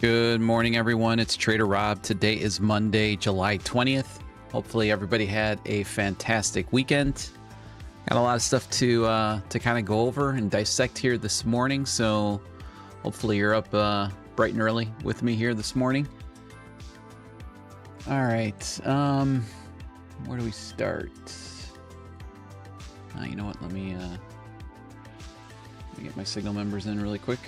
Good morning, everyone. It's Trader Rob. Today is Monday, July 20th. Hopefully everybody had a fantastic weekend. Got a lot of stuff to kind of go over and dissect here this morning, so hopefully you're up bright and early with me here this morning. All right, where do we start? You know what, let me get my signal members in really quick.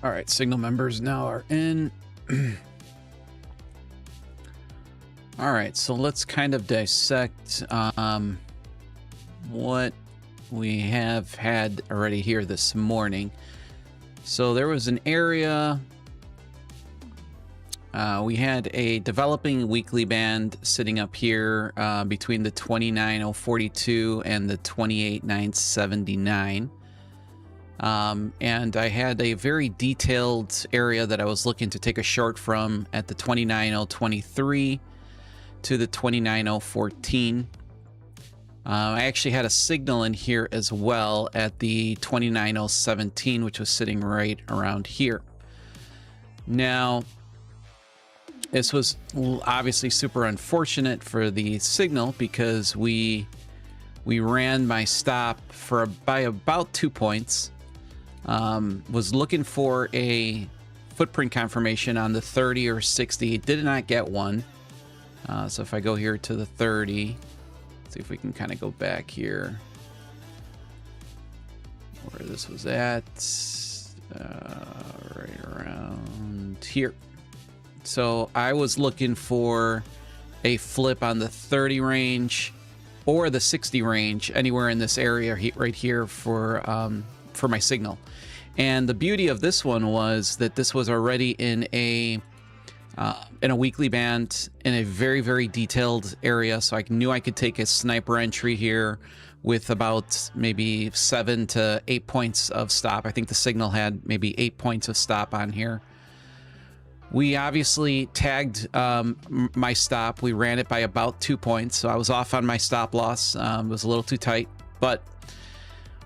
All right, signal members now are in. All right, so let's kind of dissect what we have had already here this morning. So there was an area, we had a developing weekly band sitting up here between the 29,042 and the 28,979. And I had a very detailed area that I was looking to take a short from at the 29,023 to the 29,014. I actually had a signal in here as well at the 29,017, which was sitting right around here. Now, this was obviously super unfortunate for the signal because we ran my stop by about 2 points. Was looking for a footprint confirmation on the 30 or 60. Did not get one. So if I go here to the 30, see if we can kind of go back here where this was at, right around here. So I was looking for a flip on the 30 range or the 60 range, anywhere in this area right here for my signal. And the beauty of this one was that this was already in a weekly band in a very, very detailed area. So I knew I could take a sniper entry here with about maybe 7 to 8 points of stop. I think the signal had maybe 8 points of stop on here. We obviously tagged my stop. We ran it by about 2 points. So I was off on my stop loss. It was a little too tight, but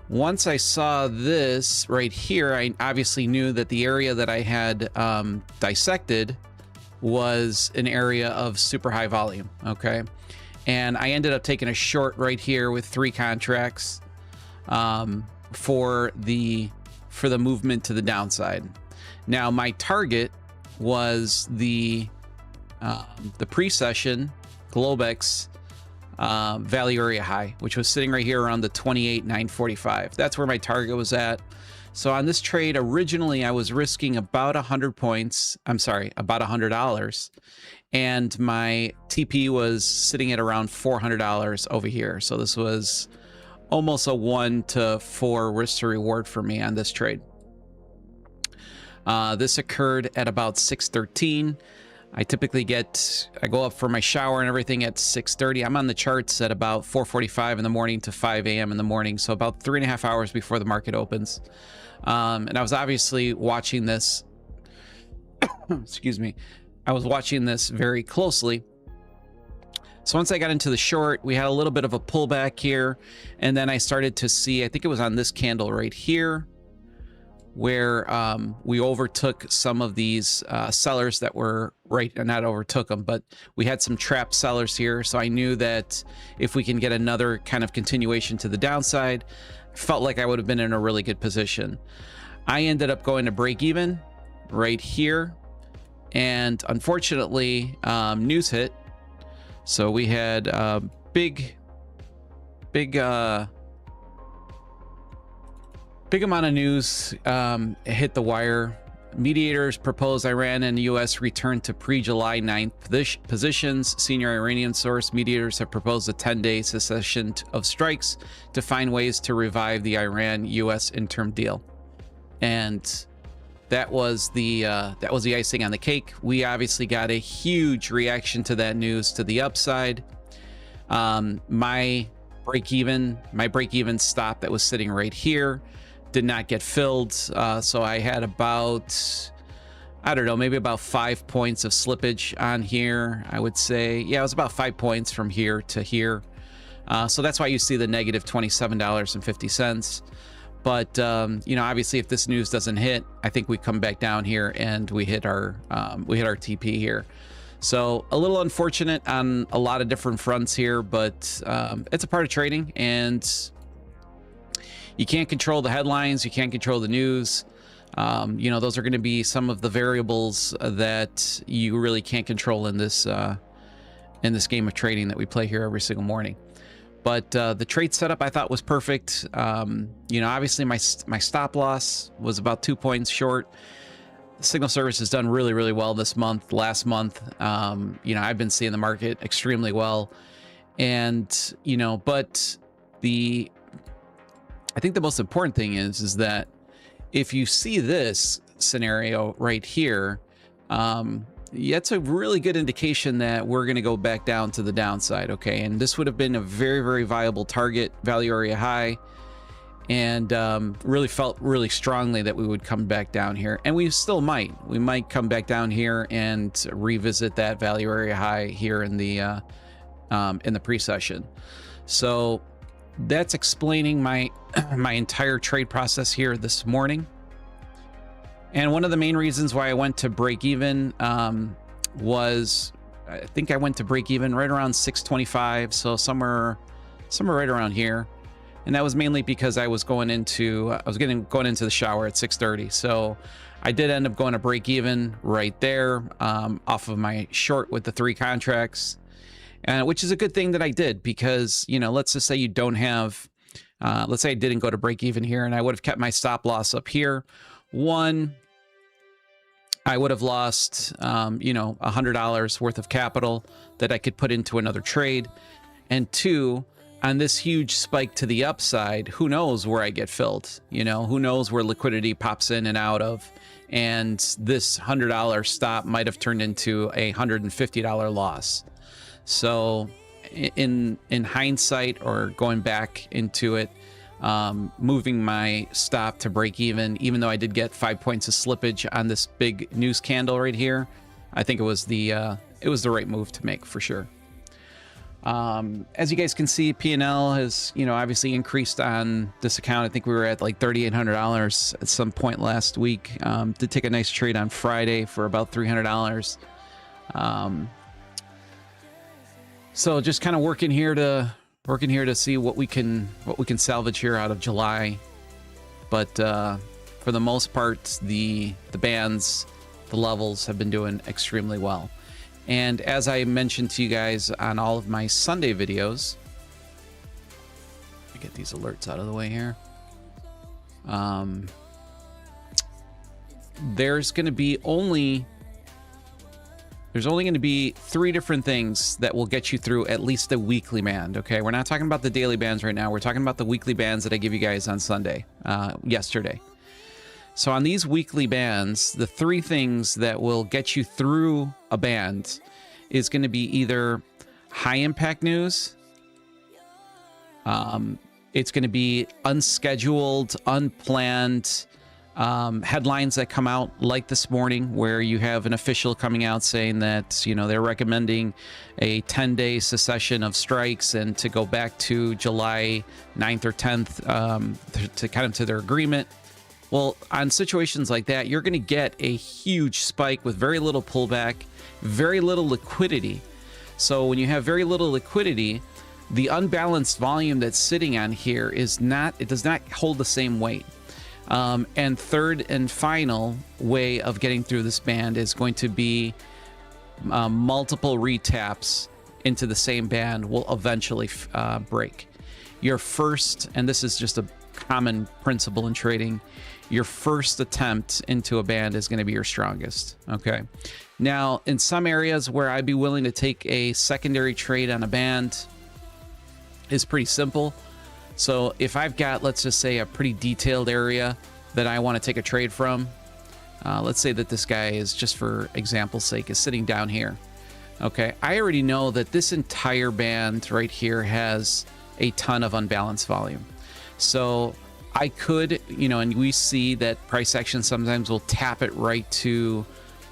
once I saw this right here, I obviously knew that the area that I had dissected was an area of super high volume, okay? And I ended up taking a short right here with 3 contracts for the movement to the downside. Now, my target was the pre-session Globex value area high, which was sitting right here around the 28,945. That's where my target was at. So on this trade, originally I was risking about 100 points. I'm sorry, about $100. And my TP was sitting at around $400 over here. So this was almost a 1 to 4 risk to reward for me on this trade. This occurred at about 6:13. I typically I go up for my shower and everything at 6:30. I'm on the charts at about 4:45 in the morning to 5 a.m. in the morning. So about 3.5 hours before the market opens. And I was obviously watching this, excuse me. I was watching this very closely. So once I got into the short, we had a little bit of a pullback here. And then I started to see, I think it was on this candle right here, where we overtook some of these sellers that were not overtook them, but we had some trapped sellers here. So I knew that if we can get another kind of continuation to the downside, I felt like I would have been in a really good position. I ended up going to break even right here. And unfortunately, news hit. So we had a big amount of news hit the wire Mediators propose Iran and U.S. return to pre-July 9th positions. Senior Iranian source: mediators have proposed a 10-day cessation of strikes to find ways to revive the Iran-U.S. interim deal. And that was the icing on the cake. We obviously got a huge reaction to that news to the upside. My break-even stop that was sitting right here did not get filled, so I had about, I don't know, maybe about 5 points of slippage on here. I would say, yeah, it was about 5 points from here to here. So that's why you see the negative $27.50. But you know, obviously, if this news doesn't hit, I think we come back down here and we hit our TP here. So a little unfortunate on a lot of different fronts here, but it's a part of trading, and you can't control the headlines, you can't control the news. You know, those are going to be some of the variables that you really can't control in this game of trading that we play here every single morning. But the trade setup I thought was perfect. You know, obviously my stop loss was about 2 points short. The signal service has done really, really well this month. Last month, you know, I've been seeing the market extremely well, and you know, but I think the most important thing is that if you see this scenario right here, it's a really good indication that we're going to go back down to the downside. Okay, and this would have been a very, very viable target value area high, and really felt really strongly that we would come back down here, and we still might. We might come back down here and revisit that value area high here in the pre-session. So that's explaining my entire trade process here this morning. And one of the main reasons why I went to break even was, I think I went to break even right around 625, so somewhere right around here. And that was mainly because I was going into the shower at 6:30. So I did end up going to break even right there, off of my short with the 3 contracts. Which is a good thing that I did, because, you know, let's just say you don't have, let's say I didn't go to break even here, and I would have kept my stop loss up here. One, I would have lost, you know, $100 worth of capital that I could put into another trade. And two, on this huge spike to the upside, who knows where I get filled? You know, who knows where liquidity pops in and out of? And this $100 stop might have turned into a $150 loss. So in hindsight, or going back into it, moving my stop to break even though I did get 5 points of slippage on this big news candle right here, I think it was the right move to make for sure. As you guys can see, P&L has, you know, obviously increased on this account. I think we were at like $3,800 at some point last week. Did take a nice trade on Friday for about $300. So just kind of working here to see what we can salvage here out of July. But for the most part, the bands, the levels have been doing extremely well. And as I mentioned to you guys on all of my Sunday videos, let me get these alerts out of the way here. There's only going to be 3 different things that will get you through at least the weekly band. Okay, we're not talking about the daily bands right now. We're talking about the weekly bands that I give you guys on Sunday, yesterday. So on these weekly bands, the 3 things that will get you through a band is going to be either high impact news, it's going to be unscheduled, unplanned headlines that come out, like this morning, where you have an official coming out saying that, you know, they're recommending a 10-day cessation of strikes and to go back to July 9th or 10th to kind of to their agreement. Well, on situations like that, you're going to get a huge spike with very little pullback, very little liquidity. So when you have very little liquidity, the unbalanced volume that's sitting on here does not hold the same weight. And third and final way of getting through this band is going to be multiple retaps into the same band will eventually break. Your first, and this is just a common principle in trading, your first attempt into a band is going to be your strongest. Okay. Now, in some areas where I'd be willing to take a secondary trade on a band is pretty simple. So if I've got, let's just say, a pretty detailed area that I want to take a trade from, let's say that this guy is, just for example's sake, is sitting down here. Okay, I already know that this entire band right here has a ton of unbalanced volume. So I could, you know, and we see that price action sometimes will tap it right to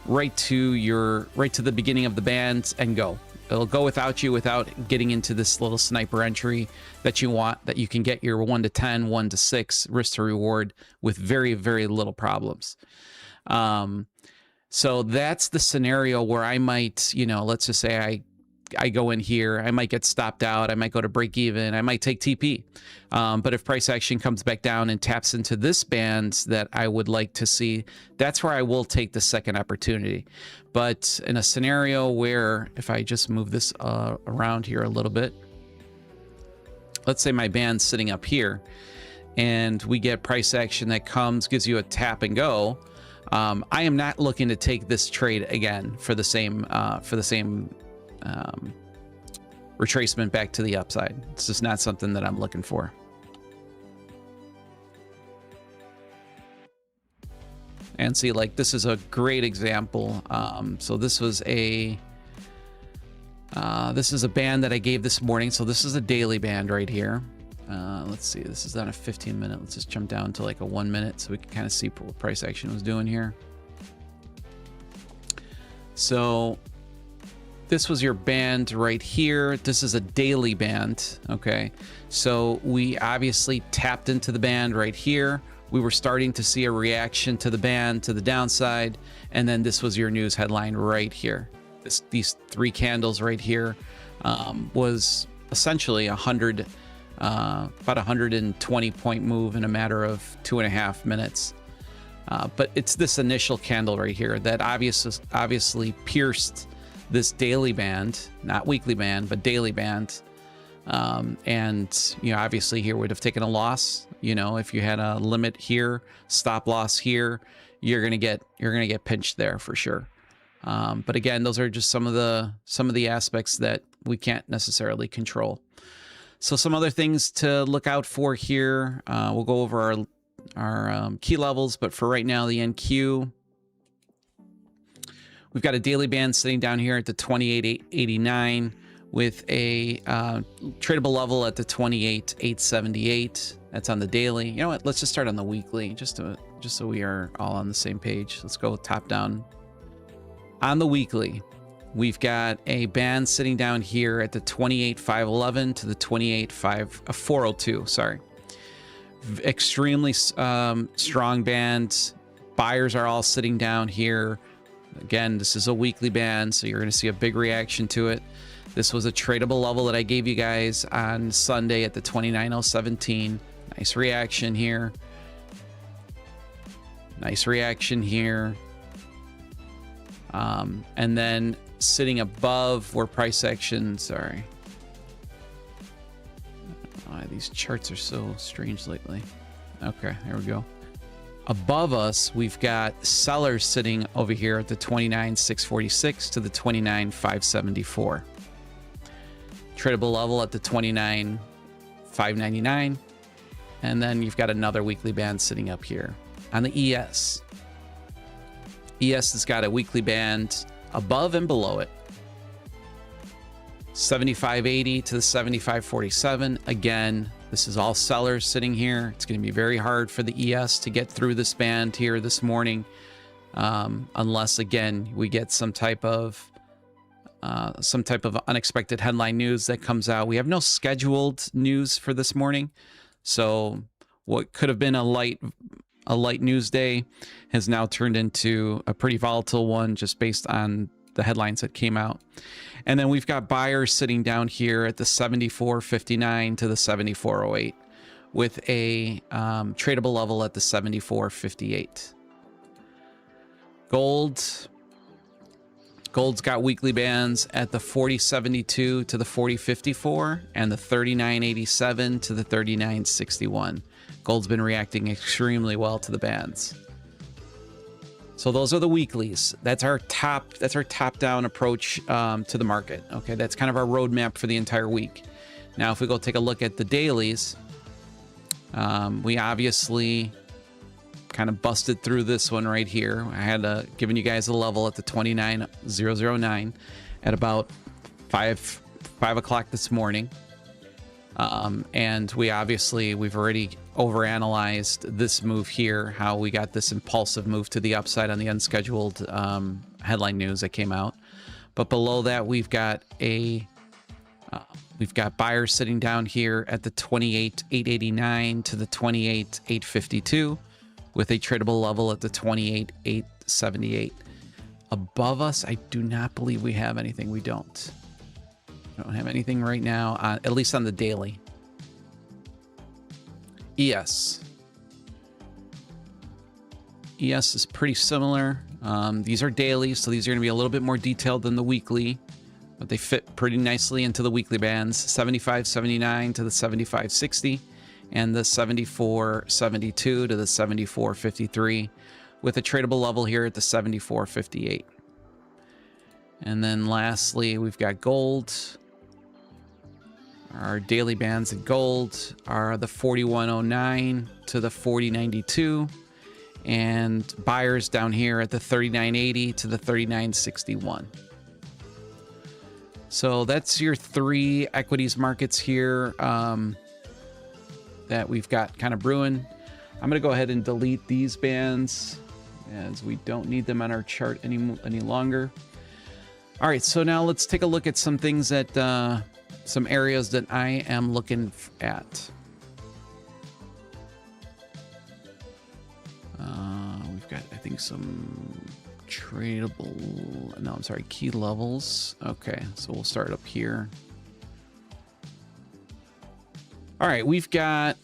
the beginning of the band and go. It'll go without you, without getting into this little sniper entry that you want, that you can get your 1 to 10, 1 to 6 risk to reward with very, very little problems. So that's the scenario where I might, you know, let's just say I go in here, I might get stopped out, I might go to break even, I might take TP. But if price action comes back down and taps into this band that I would like to see, that's where I will take the second opportunity. But in a scenario where, if I just move this around here a little bit, let's say my band's sitting up here and we get price action that comes, gives you a tap and go. I am not looking to take this trade again for the same retracement back to the upside. It's just not something that I'm looking for. And see, like, this is a great example. So this was this is a band that I gave this morning. So this is a daily band right here. Let's see, this is on a 15-minute. Let's just jump down to like a 1 minute so we can kind of see what price action was doing here. So this was your band right here. This is a daily band. Okay, so we obviously tapped into the band right here. We were starting to see a reaction to the band to the downside, and then this was your news headline right here. These 3 candles right here was essentially about 120 point move in a matter of 2.5 minutes. But it's this initial candle right here that obviously pierced this daily band, not weekly band, but daily band. And, you know, obviously here would have taken a loss. You know, if you had a limit here, stop loss here, you're going to get pinched there for sure. But again, those are just some of the aspects that we can't necessarily control. So some other things to look out for here. We'll go over our key levels, but for right now, the NQ, we've got a daily band sitting down here at the 28.89 with a tradable level at the 28.878. That's on the daily. You know what? Let's just start on the weekly, just so we are all on the same page. Let's go top down. On the weekly, we've got a band sitting down here at the 28.511 to the 28.402. Sorry. Extremely strong band. Buyers are all sitting down here. Again, this is a weekly band, so you're going to see a big reaction to it. This was a tradable level that I gave you guys on Sunday at the 29.017. Nice reaction here. Nice reaction here. And then sitting above where price action, sorry. Oh, these charts are so strange lately. Okay, there we go. Above us, we've got sellers sitting over here at the 29.646 to the 29.574. Tradable level at the 29.599. And then you've got another weekly band sitting up here on the ES. ES has got a weekly band above and below it. 75.80 to the 75.47. Again, this is all sellers sitting here. It's going to be very hard for the ES to get through this band here this morning, unless again we get some type of unexpected headline news that comes out. We have no scheduled news for this morning, so what could have been a light news day has now turned into a pretty volatile one just based on the headlines that came out. And then we've got buyers sitting down here at the 74.59 to the 74.08 with a tradable level at the 74.58. Gold's got weekly bands at the 40.72 to the 40.54 and the 39.87 to the 39.61. Gold's been reacting extremely well to the bands. So those are the weeklies. That's our top-down approach to the market. Okay, that's kind of our roadmap for the entire week. Now, if we go take a look at the dailies, we obviously kind of busted through this one right here. I had given you guys a level at the 29,009 at about 5 o'clock this morning. And we've already overanalyzed this move here, how we got this impulsive move to the upside on the unscheduled headline news that came out. But below that, we've got buyers sitting down here at the 28,889 to the 28,852 with a tradable level at the 28,878. Above us, I do not believe we have anything. We don't have anything right now, at least on the daily. ES is pretty similar. These are dailies, so these are going to be a little bit more detailed than the weekly, but they fit pretty nicely into the weekly bands. 75.79 to the 75.60 and the 74.72 to the 74.53 with a tradable level here at the 74.58. And then lastly, we've got gold. Our daily bands in gold are the 41.09 to the 40.92, and buyers down here at the 39.80 to the 39.61. So that's your three equities markets here that we've got kind of brewing. I'm going to go ahead and delete these bands as we don't need them on our chart any longer. All right, so now let's take a look at some things that some areas that I am looking at. We've got, I think, some tradable, no, I'm sorry, key levels. Okay, so we'll start up here. All right, we've got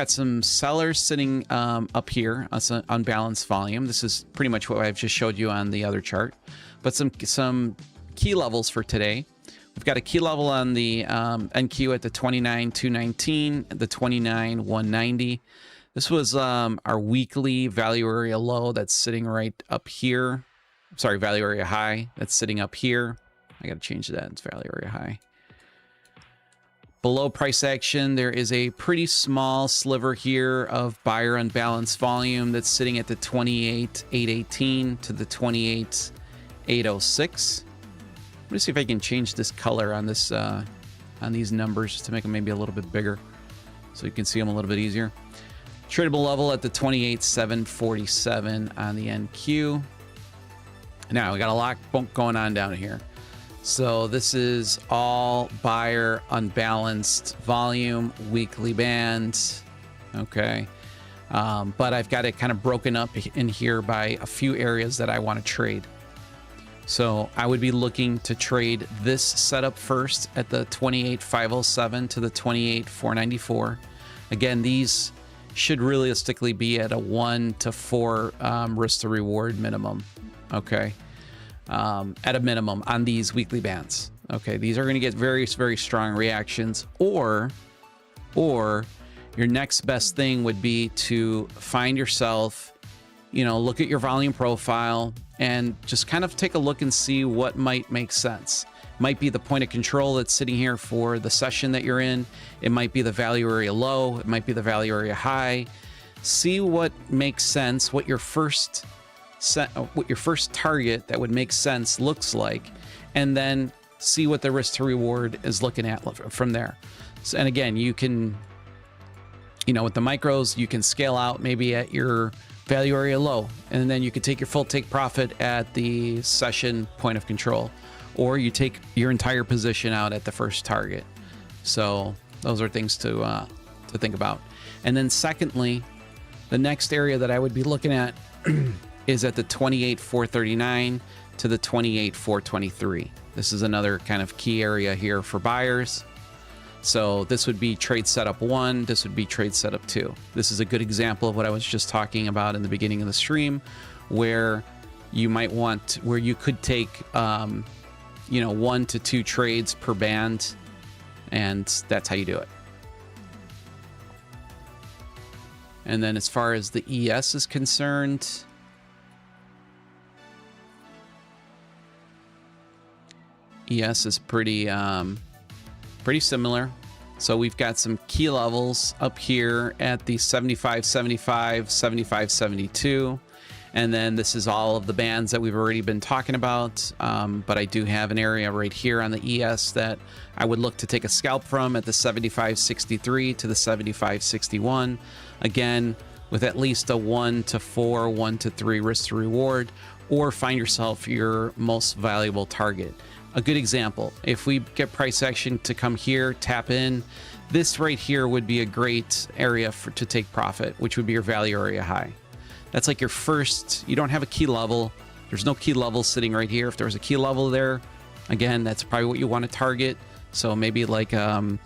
some sellers sitting up here on some unbalanced volume. This is pretty much what I've just showed you on the other chart, but some key levels for today. We've got a key level on the NQ at the 29,219, the 29,190. This was our weekly value area low that's sitting right up here. Sorry, value area high that's sitting up here. I got to change that. It's value area high. Below price action, there is a pretty small sliver here of buyer unbalanced volume that's sitting at the 28,818 to the 28,806. Let me see if I can change this color on this on these numbers to make them maybe a little bit bigger so you can see them a little bit easier. Tradable level at the 28,747 on the NQ. Now we got a lot going on down here. So this is all buyer unbalanced volume, weekly bands. Okay. But I've got it kind of broken up in here by a few areas that I want to trade. So I would be looking to trade this setup first at the 28,507 to the 28,494. Again, these should realistically be at a 1 to 4 risk to reward minimum. Okay. At a minimum on these weekly bands. Okay. These are going to get very, very strong reactions, or your next best thing would be to find yourself, look at your volume profile and just kind of take a look and see what might make sense. Might be the point of control that's sitting here for the session that you're in. It might be the value area low. It might be the value area high. See what makes sense, what your first target that would make sense looks like, and then see what the risk to reward is looking at from there. So, and again, you can, with the micros, you can scale out maybe at your value area low, and then you could take your full take profit at the session point of control, or you take your entire position out at the first target. So those are things to think about. And then secondly, the next area that I would be looking at is at the 28,439 to the 28,423. This is another kind of key area here for buyers. So this would be trade setup 1. This would be trade setup 2. This is a good example of what I was just talking about in the beginning of the stream, where you could take, 1 to 2 trades per band, and that's how you do it. And then as far as the ES is concerned, ES is pretty similar. So we've got some key levels up here at the 75, 75, 75, 72. And then this is all of the bands that we've already been talking about. But I do have an area right here on the ES that I would look to take a scalp from at the 75.63 to the 75.61. Again, with at least a 1 to 4, 1 to 3 risk to reward, or find yourself your most valuable target. A good example, if we get price action to come here, tap in, this right here would be a great area to take profit, which would be your value area high. That's like your first, you don't have a key level. There's no key level sitting right here. If there was a key level there, again, that's probably what you want to target. So maybe like an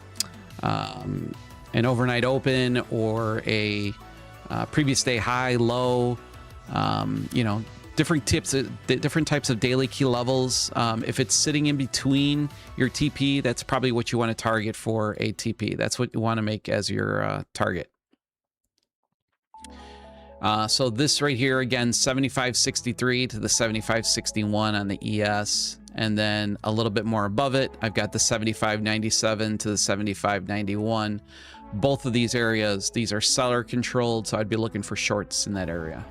overnight open or a previous day high, low, you know, different types of daily key levels. If it's sitting in between your TP, that's probably what you want to target for a TP. That's what you want to make as your target. So this right here, again, 75.63 to the 75.61 on the ES. And then a little bit more above it, I've got the 75.97 to the 75.91. Both of these areas, these are seller controlled, so I'd be looking for shorts in that area.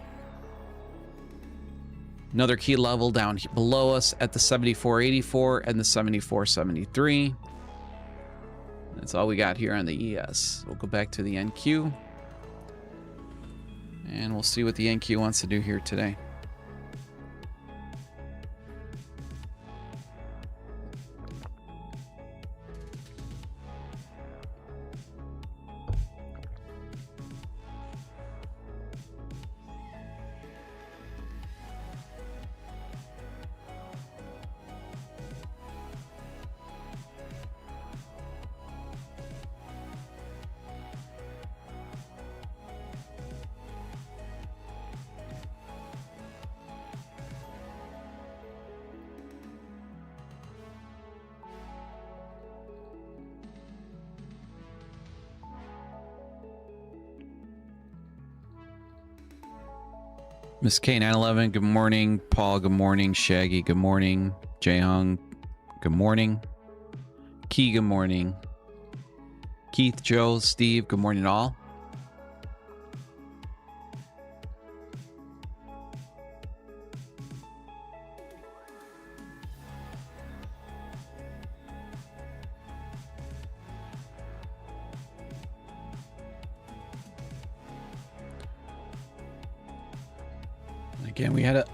Another key level down below us at the 74.84 and the 74.73. That's all we got here on the ES. We'll go back to the NQ. And we'll see what the NQ wants to do here today. Miss K911, good morning. Paul, good morning. Shaggy, good morning. Jaehung, good morning. Key, good morning. Keith, Joe, Steve, good morning all. Again, we had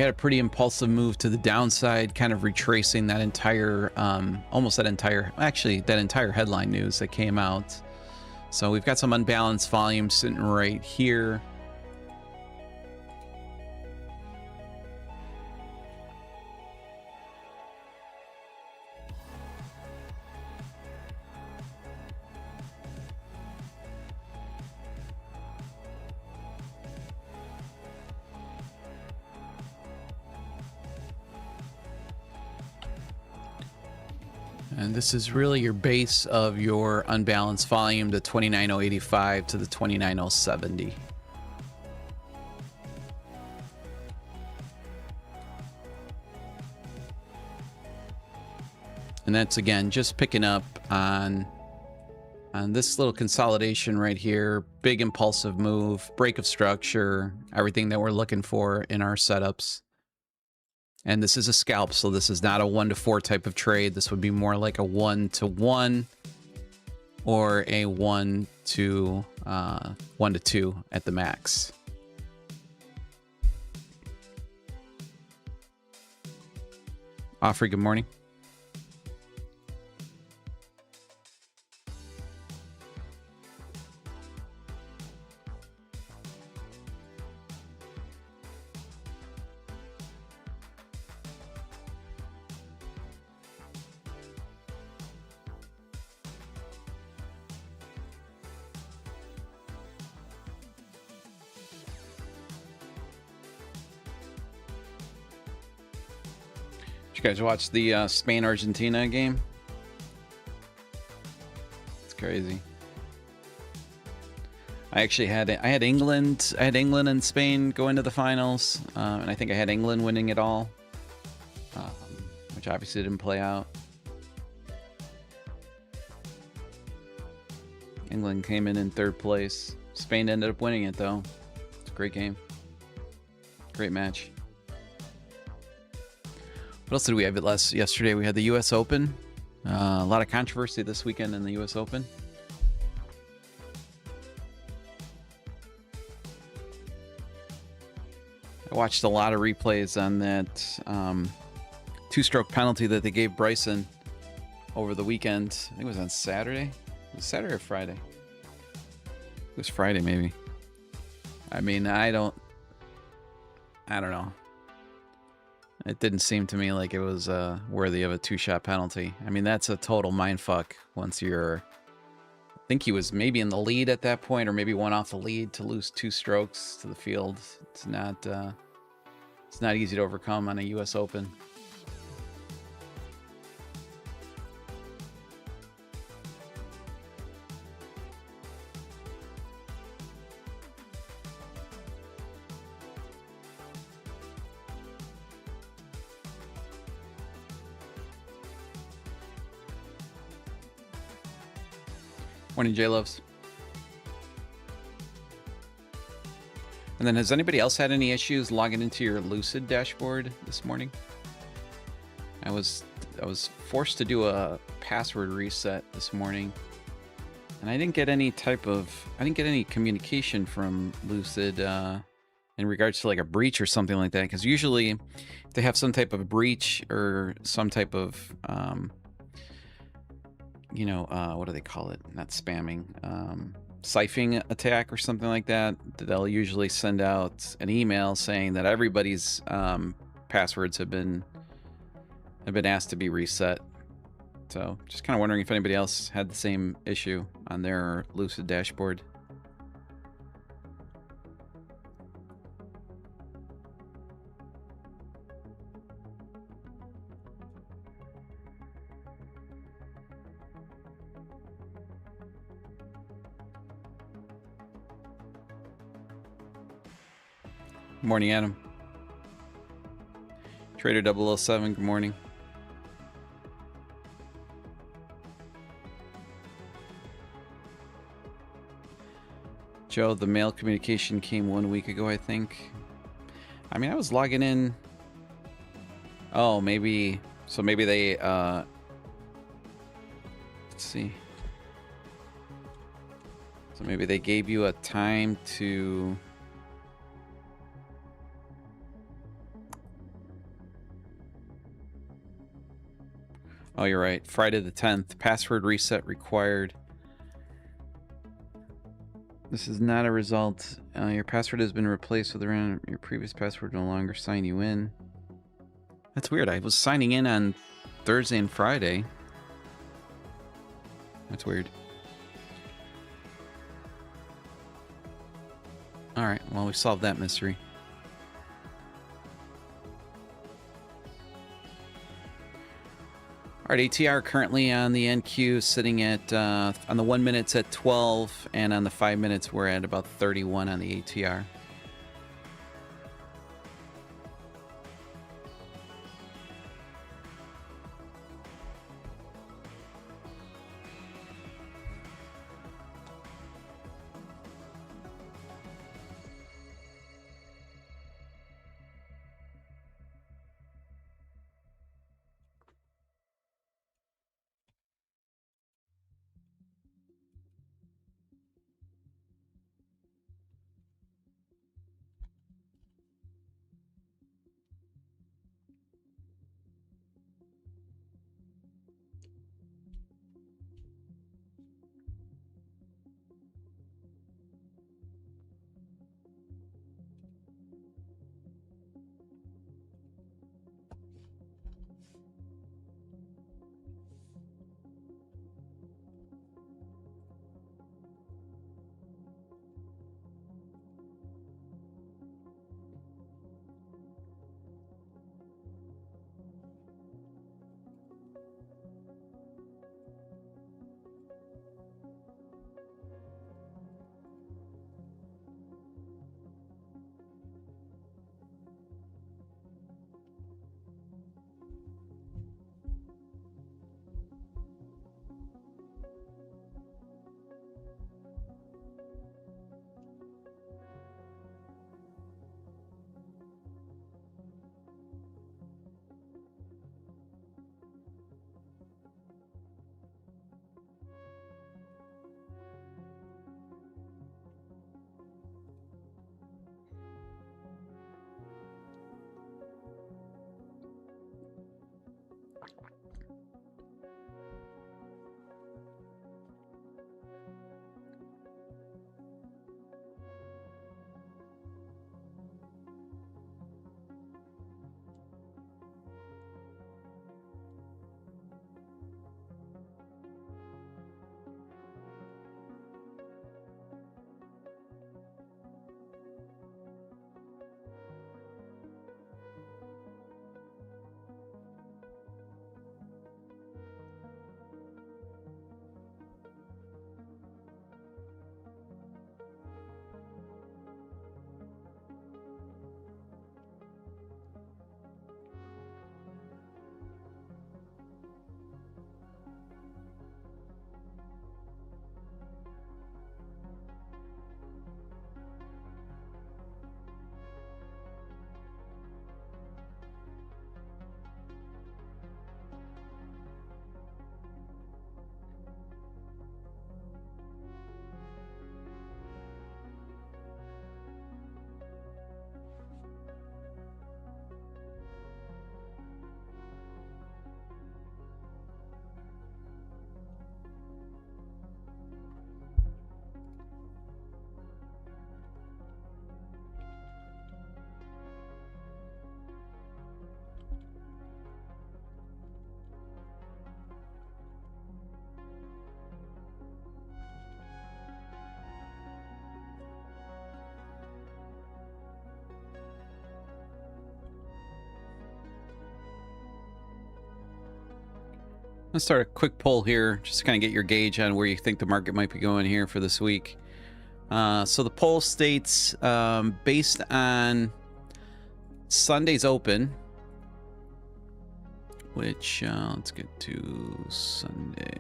a pretty impulsive move to the downside, kind of retracing that entire that entire headline news that came out. So we've got some unbalanced volume sitting right here. And this is really your base of your unbalanced volume, the 29.085 to the 29.070. And that's, again, just picking up on this little consolidation right here. Big impulsive move, break of structure, everything that we're looking for in our setups. And this is a scalp, so this is not a 1 to 4 type of trade. This would be more like a 1 to 1 or a 1 to 2 at the max. Offrey, good morning. You guys watch the Spain-Argentina game? It's crazy. I actually had England. I had England and Spain go into the finals, and I think I had England winning it all, which obviously didn't play out. England came in third place. Spain ended up winning it though. It's a great game, great match. What else did we have yesterday? We had the U.S. Open. A lot of controversy this weekend in the U.S. Open. I watched a lot of replays on that two-stroke penalty that they gave Bryson over the weekend. I think it was on Saturday. Was it Saturday or Friday? It was Friday, maybe. I mean, I don't know. It didn't seem to me like it was worthy of a two-shot penalty. I mean, that's a total mindfuck once you're... I think he was maybe in the lead at that point, or maybe one off the lead to lose 2 strokes to the field. It's not easy to overcome on a U.S. Open. Morning, J-Loves. And then has anybody else had any issues logging into your LUCID dashboard this morning? I was forced to do a password reset this morning, and I didn't get any communication from LUCID in regards to like a breach or something like that, because usually if they have some type of breach or some type of what do they call it? Not spamming, siphoning attack or something like that. They'll usually send out an email saying that everybody's passwords have been asked to be reset. So just kind of wondering if anybody else had the same issue on their LUCID dashboard. Morning, Adam. Trader 007, good morning. Joe, the mail communication came 1 week ago, I think. I mean, I was logging in. Oh, maybe. So maybe they, let's see. So maybe they gave you a time to... Oh, you're right. Friday the 10th. Password reset required. This is not a result. Your password has been replaced with your previous password no longer sign you in. That's weird. I was signing in on Thursday and Friday. That's weird. All right. Well, we solved that mystery. All right, ATR currently on the NQ sitting at, on the 1 minute at 12, and on the 5 minutes we're at about 31 on the ATR. Let's start a quick poll here, just to kind of get your gauge on where you think the market might be going here for this week. So the poll states, based on Sunday's open, which, let's get to Sunday.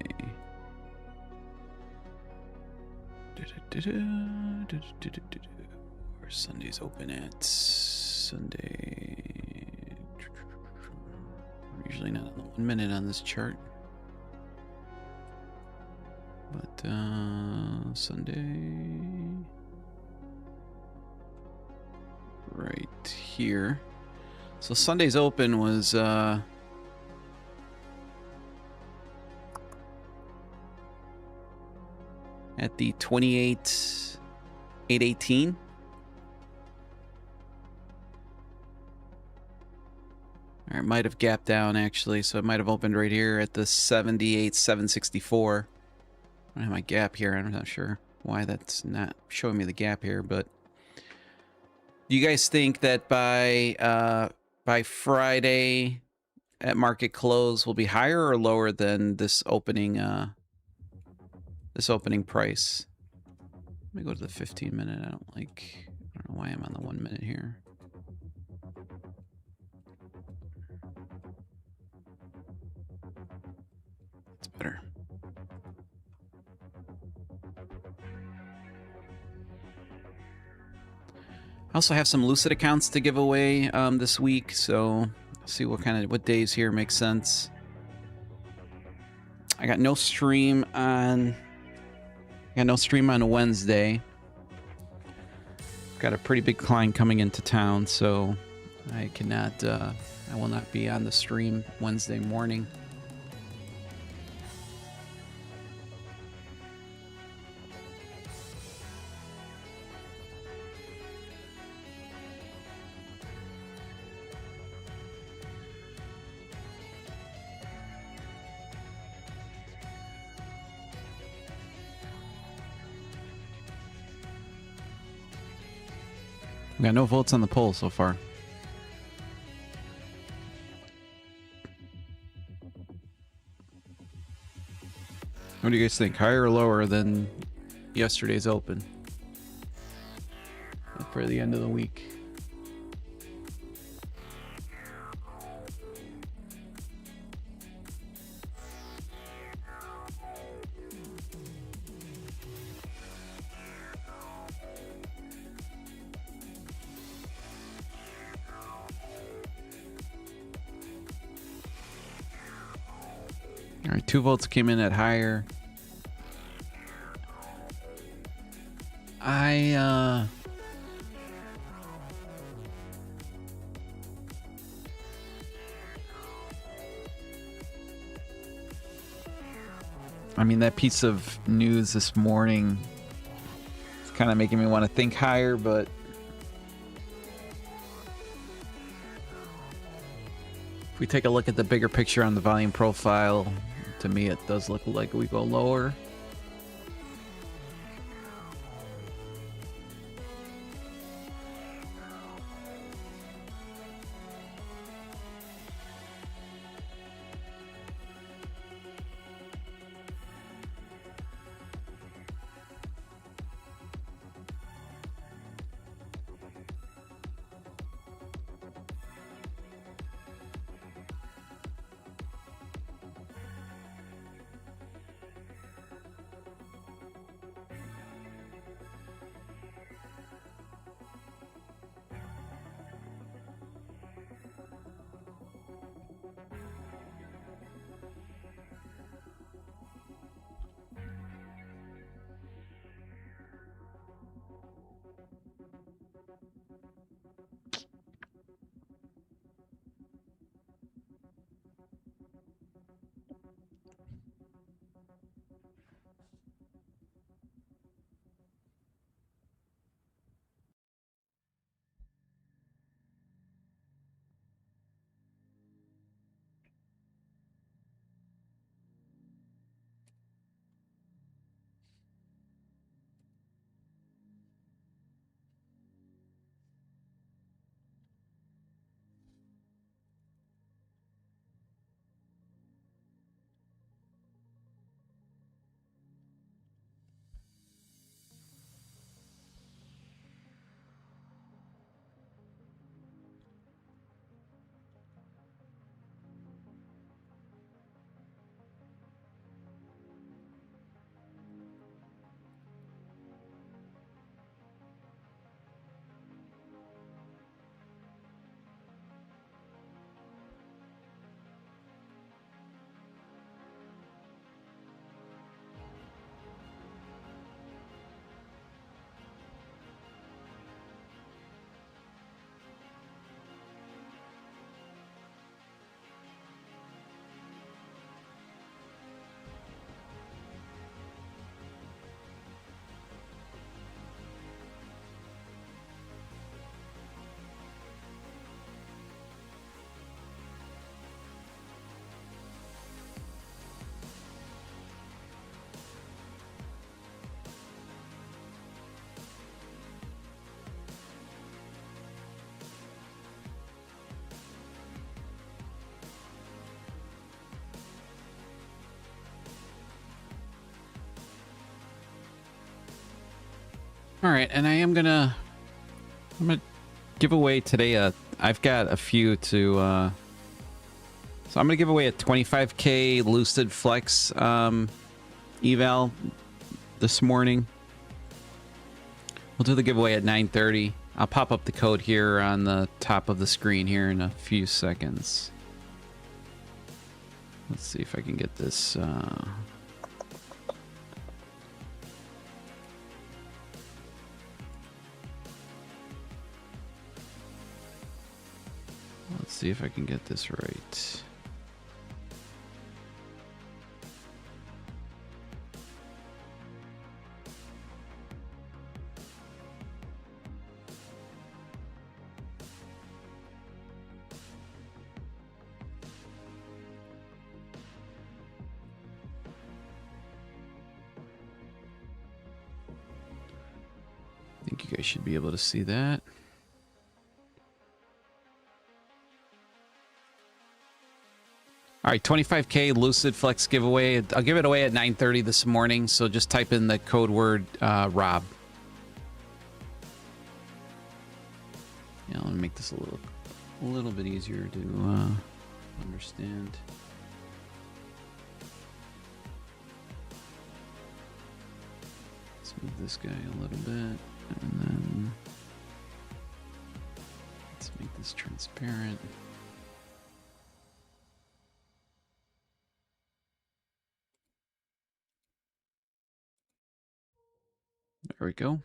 Where's Sunday's open at? Sunday. We're usually not on the 1 minute on this chart. But Sunday, right here. So Sunday's open was at the 28,818. Or it might have gapped down actually, so it might have opened right here at the 78,764. I don't have my gap here. I'm not sure why that's not showing me the gap here, but do you guys think that by Friday at market close will be higher or lower than this opening price? Let me go to the 15-minute. I don't know why I'm on the 1 minute here. It's better. I also have some Lucid accounts to give away this week, so see what days here make sense. I got no stream on Wednesday. Got a pretty big client coming into town, so I will not be on the stream Wednesday morning. We got no votes on the poll so far. What do you guys think? Higher or lower than yesterday's open for the end of the week? All right, 2 votes came in at higher. I mean, that piece of news this morning is kind of making me want to think higher, but if we take a look at the bigger picture on the volume profile, to me it does look like we go lower. right, and I'm gonna give away today. I've got a few to. So I'm gonna give away a 25K Lucid Flex eval this morning. We'll do the giveaway at 9:30. I'll pop up the code here on the top of the screen here in a few seconds. Let's see if I can get this. Let's see if I can get this right. I think you guys should be able to see that. All right, 25K Lucid Flex giveaway. I'll give it away at 9:30 this morning, so just type in the code word Rob. Yeah, let me make this a little bit easier to understand. Let's move this guy a little bit, and then let's make this transparent. There we go.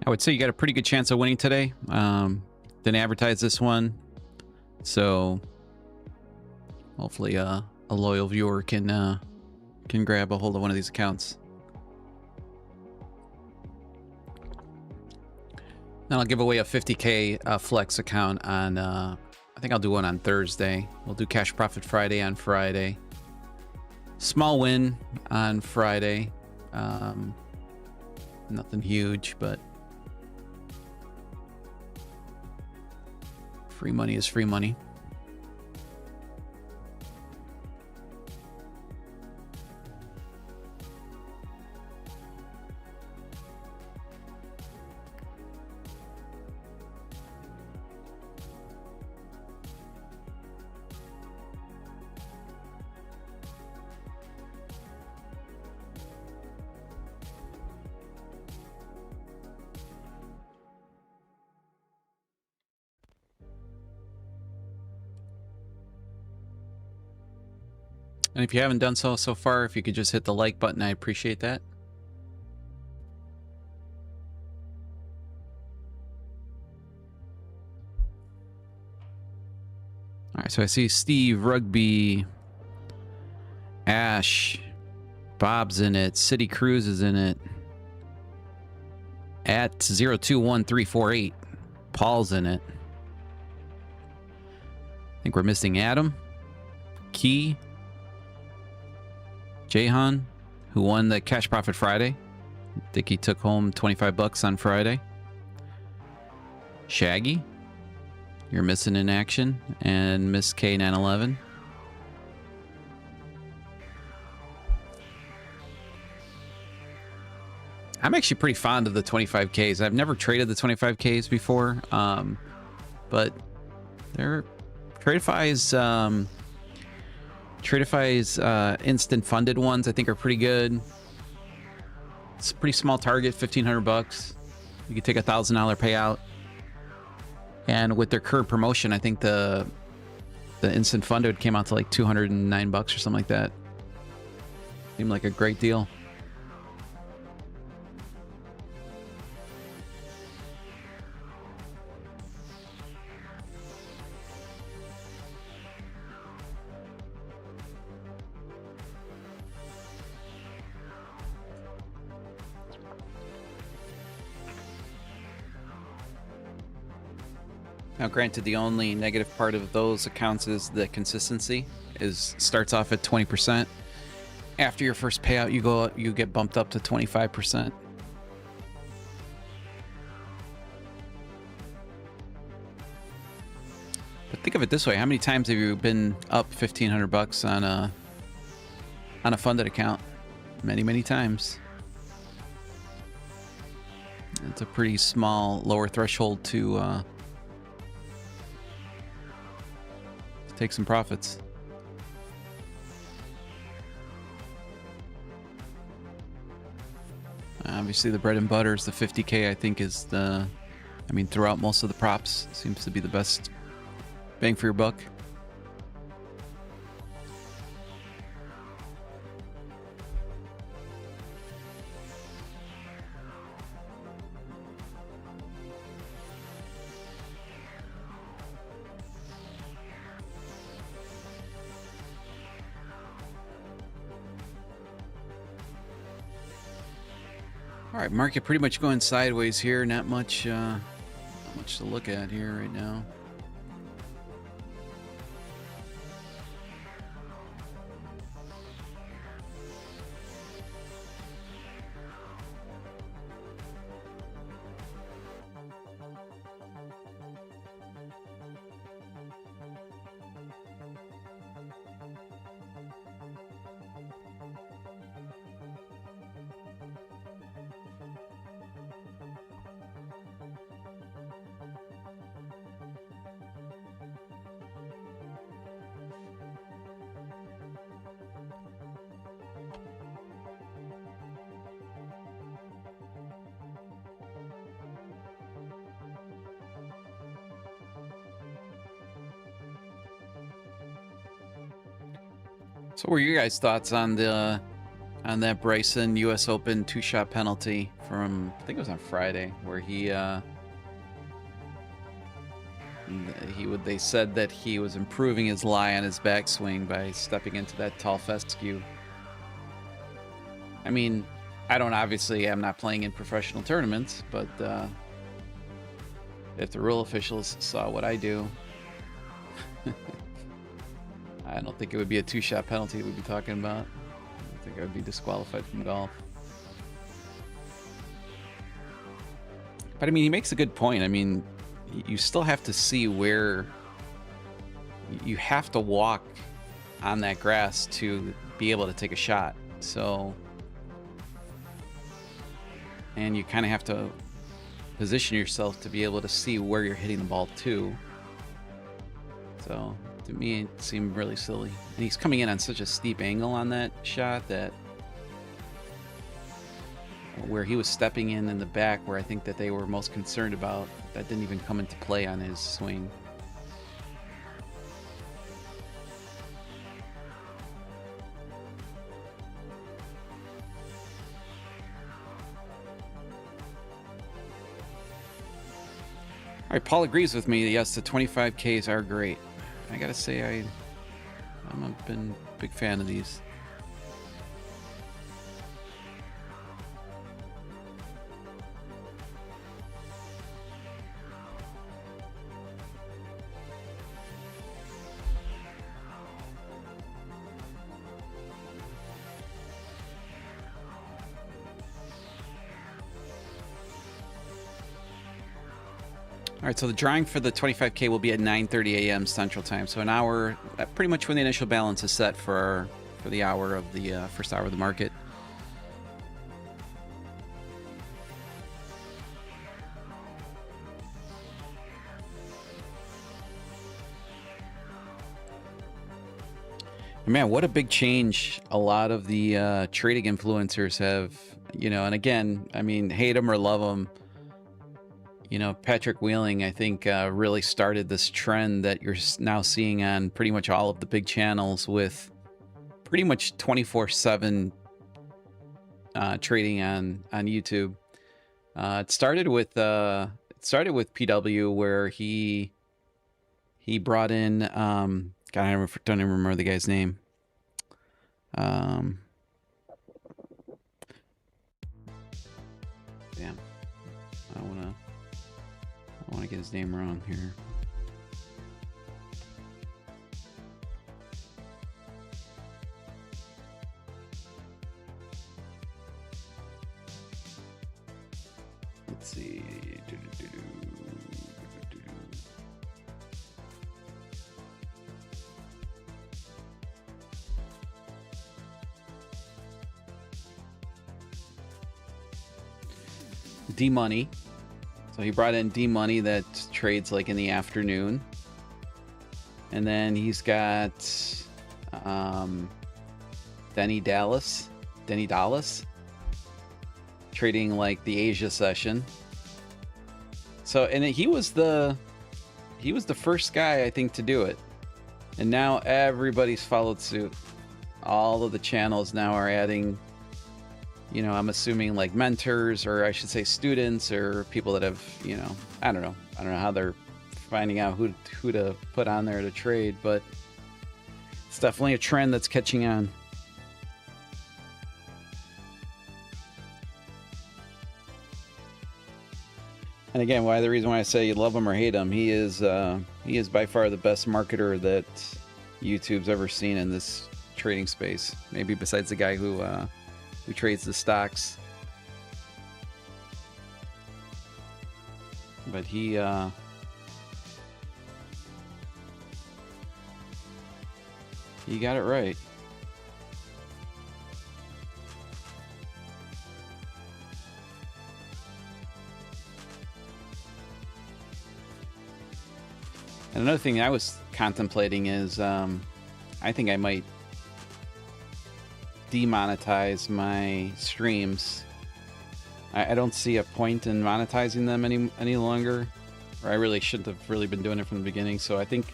I would say you got a pretty good chance of winning today. Didn't advertise this one, so hopefully a loyal viewer can grab a hold of one of these accounts. Then I'll give away a 50K Flex account on, I think I'll do one on Thursday. We'll do Cash Profit Friday on Friday. Small win on Friday. Nothing huge, but free money is free money. And if you haven't done so far, if you could just hit the like button, I appreciate that. All right, so I see Steve, Rugby, Ash, Bob's in it, City Cruise is in it, at 021348. Paul's in it. I think we're missing Adam, Key, Jahan, who won the Cash Profit Friday. I think he took home 25 bucks on Friday. Shaggy, you're missing in action, and Miss K911. I'm actually pretty fond of the 25Ks. I've never traded the 25Ks before, but they're Tradify's instant funded ones I think are pretty good. It's a pretty small target, 1,500 bucks. You could take a $1,000 payout, and with their current promotion, I think the instant funded came out to like 209 bucks or something like that. Seemed like a great deal. Now, granted, the only negative part of those accounts is the consistency. Starts off at 20%. After your first payout, you get bumped up to 25%. But think of it this way: how many times have you been up 1,500 bucks on a funded account? Many, many times. It's a pretty small lower threshold to take some profits. Obviously, the bread and butter is the 50K. I think is throughout most of the props, seems to be the best bang for your buck. All right, market pretty much going sideways here. Not much to look at here right now. So what were your guys' thoughts on that Bryson U.S. Open 2-shot penalty from, I think it was on Friday, where they said that he was improving his lie on his backswing by stepping into that tall fescue. I mean, I'm not playing in professional tournaments, but if the rule officials saw what I do, I don't think it would be a 2-shot penalty we'd be talking about. I think I would be disqualified from golf. But I mean, he makes a good point. I mean, you still have to see where you have to walk on that grass to be able to take a shot. So, and you kind of have to position yourself to be able to see where you're hitting the ball to. So, to me, it seemed really silly. And he's coming in on such a steep angle on that shot that where he was stepping in the back, where I think that they were most concerned about, that didn't even come into play on his swing. All right, Paul agrees with me. Yes, the 25Ks are great. I gotta say, I've been a big fan of these. All right, so the drawing for the 25K will be at 9:30 a.m. Central Time. So an hour, pretty much when the initial balance is set for the hour of the first hour of the market. Man, what a big change a lot of the trading influencers have, you know, and again, I mean, hate them or love them. You know, Patrick Wheeling, I think, really started this trend that you're now seeing on pretty much all of the big channels with pretty much 24/7 trading on YouTube. It started with PW, where he brought in God, I don't even remember the guy's name. Damn, I want to get his name wrong here. Let's see. D-Money. So he brought in D-Money that trades like in the afternoon. And then he's got Denny Dallas trading like the Asia session. So, and he was the first guy, I think, to do it. And now everybody's followed suit. All of the channels now are adding, you know, I'm assuming like mentors, or I should say students, or people that have, you know, I don't know how they're finding out who to put on there to trade, but it's definitely a trend that's catching on. And again, the reason why I say you love him or hate him, he is by far the best marketer that YouTube's ever seen in this trading space. Maybe besides the guy who trades the stocks. But he got it right. And another thing I was contemplating is I think I might demonetize my streams. I don't see a point in monetizing them any longer, or I really shouldn't have really been doing it from the beginning. So I think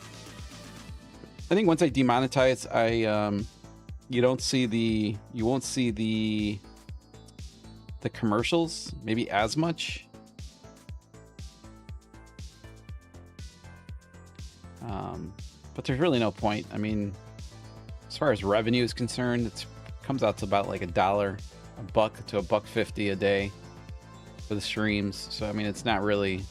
once I demonetize, you won't see the commercials maybe as much. But there's really no point. I mean, as far as revenue is concerned, it comes out to about like $1 to $1.50 a day for the streams. So I mean, it's not really,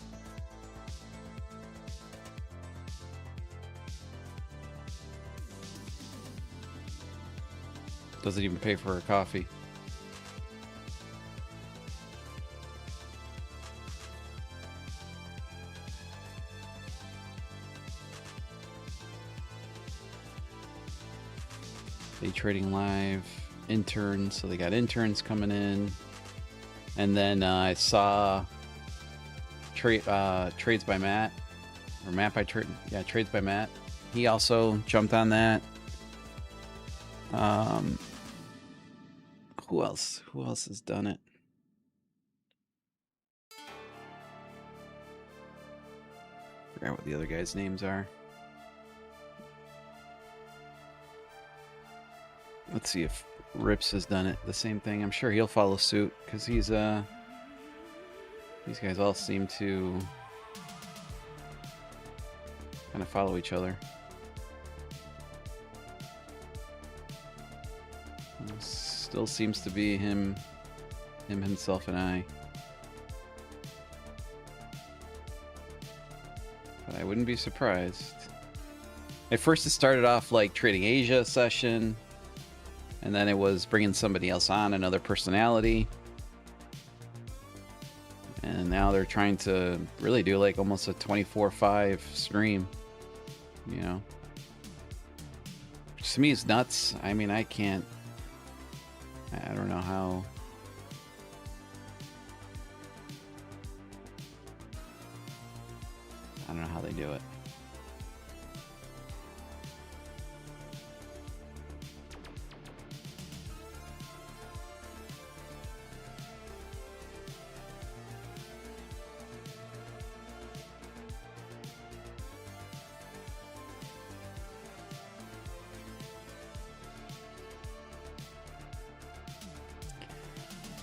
doesn't even pay for a coffee. Day trading live interns, so they got interns coming in. And then I saw trades by Matt, or Matt by trade, yeah, trades by Matt. He also jumped on that. Who else has done it? Forgot what the other guys' names are. Let's see if Rips has done it. The same thing. I'm sure he'll follow suit because he's these guys all seem to kind of follow each other. Still seems to be him, himself, and I. But I wouldn't be surprised. At first, it started off like trading Asia session. And then it was bringing somebody else on, another personality. And now they're trying to really do like almost a 24/5 stream, you know. Which to me is nuts. I mean, I don't know how. I don't know how they do it.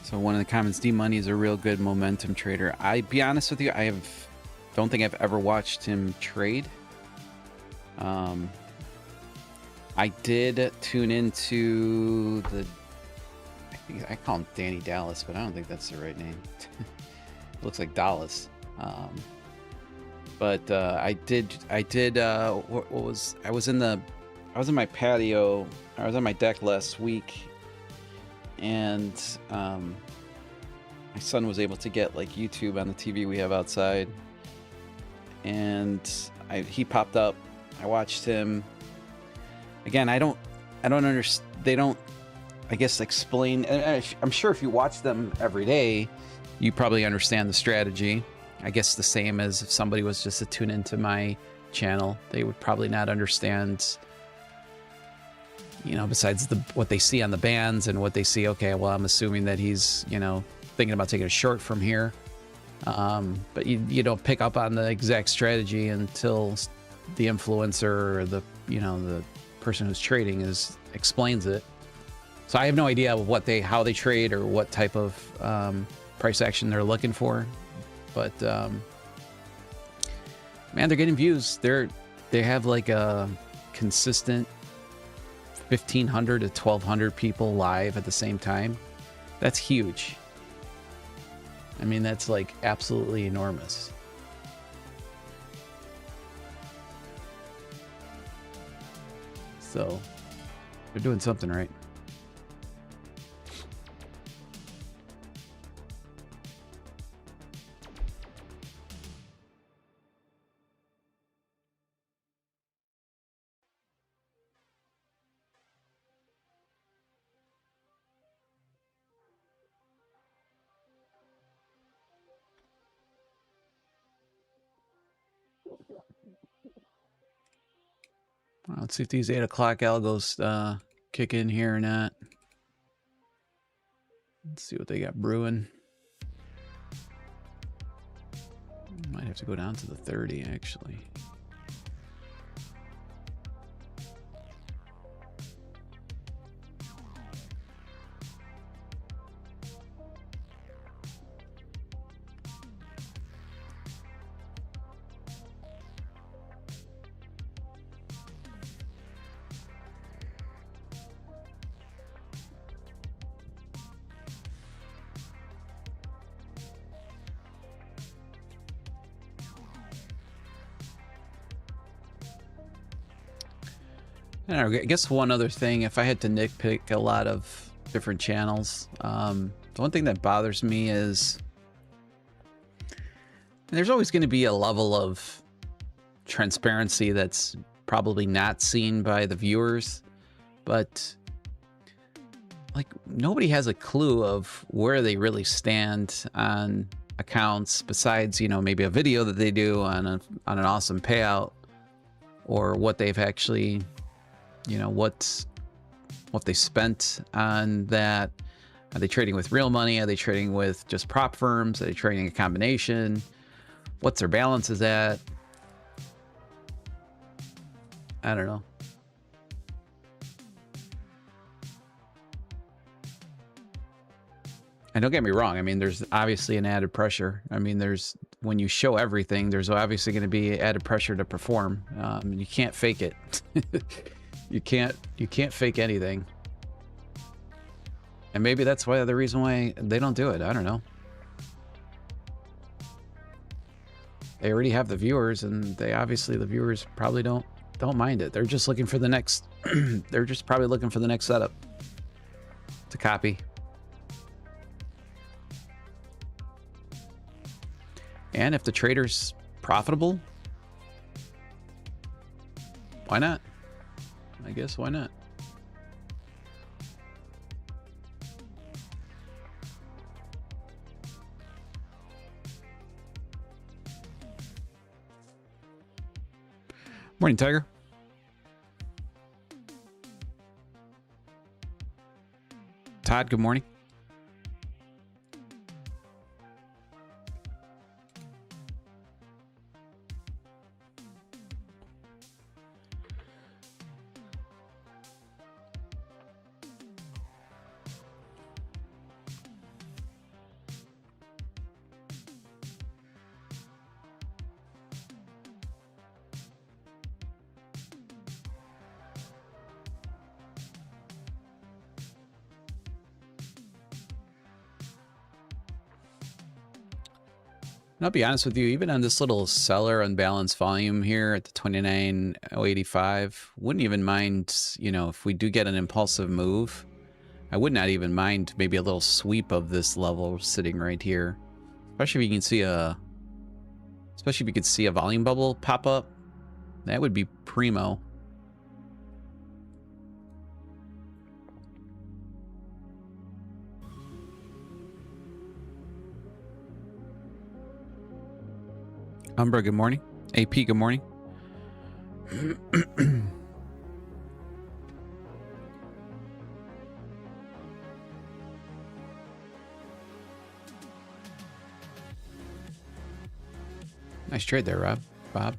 So one of the comments, D-Money is a real good momentum trader. I be honest with you, don't think I've ever watched him trade. I did tune into I call him Danny Dallas, but I don't think that's the right name. Looks like Dallas. But I was in my patio. I was on my deck last week, and my son was able to get like YouTube on the TV we have outside, and he popped up. I watched him. Again, I don't understand. They don't, I guess, explain. I'm sure if you watch them every day, you probably understand the strategy. I guess the same as if somebody was just to tune into my channel, they would probably not understand, you know, besides what they see on the bands and what they see. Okay, well, I'm assuming that he's, you know, thinking about taking a short from here. But you don't pick up on the exact strategy until the influencer or the person who's trading explains it. So I have no idea how they trade or what type of price action they're looking for. But man, they're getting views. They have like a consistent 1,500 to 1,200 people live at the same time. That's huge. I mean, that's like absolutely enormous. So they're doing something right. Let's see if these 8 o'clock algos kick in here or not. Let's see what they got brewing. Might have to go down to the 30 actually. I guess one other thing, if I had to nitpick a lot of different channels, the one thing that bothers me is there's always going to be a level of transparency that's probably not seen by the viewers, but like nobody has a clue of where they really stand on accounts besides, you know, maybe a video that they do on an awesome payout, or what they've actually, you know, what they spent on that. Are they trading with real money? Are they trading with just prop firms? Are they trading a combination? What's their balances at? I don't know. And don't get me wrong, I mean, there's obviously an added pressure. I mean, when you show everything, there's obviously going to be added pressure to perform. You can't fake it. You can't fake anything. And maybe that's the reason why they don't do it. I don't know. They already have the viewers, and the viewers probably don't mind it. They're just looking for the next they're just probably looking for the next setup to copy. And if the trader's profitable, why not? I guess why not? Morning, Tiger. Todd, good morning. And I'll be honest with you, even on this little seller unbalanced volume here at the 29,085, wouldn't even mind, you know, if we do get an impulsive move, I would not even mind maybe a little sweep of this level sitting right here. Especially if you can see especially if you could see a volume bubble pop up, that would be primo. Umbra, good morning. AP, good morning. Nice trade there, Bob.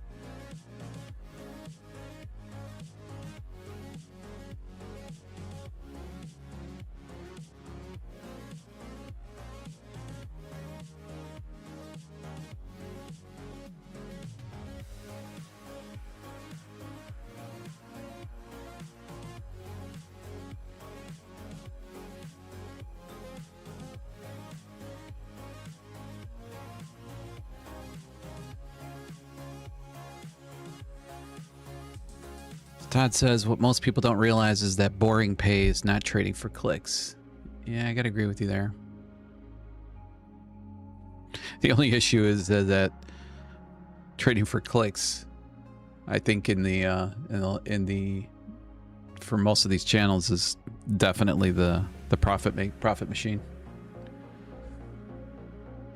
Todd says what most people don't realize is that boring pay is not trading for clicks. Yeah, I gotta agree with you there. The only issue is that trading for clicks, I think in the for most of these channels is definitely the profit machine.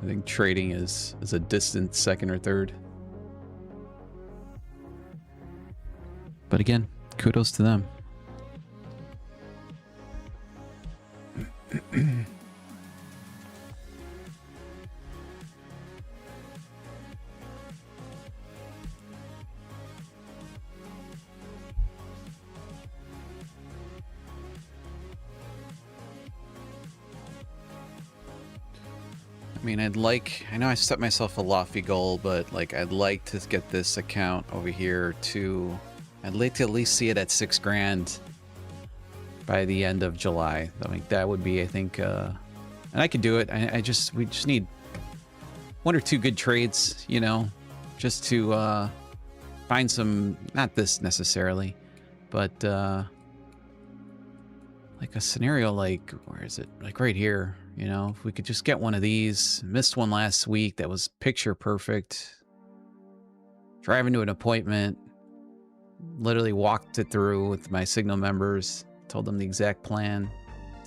I think trading is a distant second or third. But again, kudos to them. I mean, I know I set myself a lofty goal, but like I'd like to get this account over here to, I'd like to at least see it at $6,000 by the end of July. I mean, that would be, I think, and I could do it. We just need one or two good trades, you know, just to find some, not this necessarily, but like a scenario like, where is it? Like right here, you know, if we could just get one of these. Missed one last week that was picture perfect. Driving to an appointment, literally walked it through with my Signal members, told them the exact plan,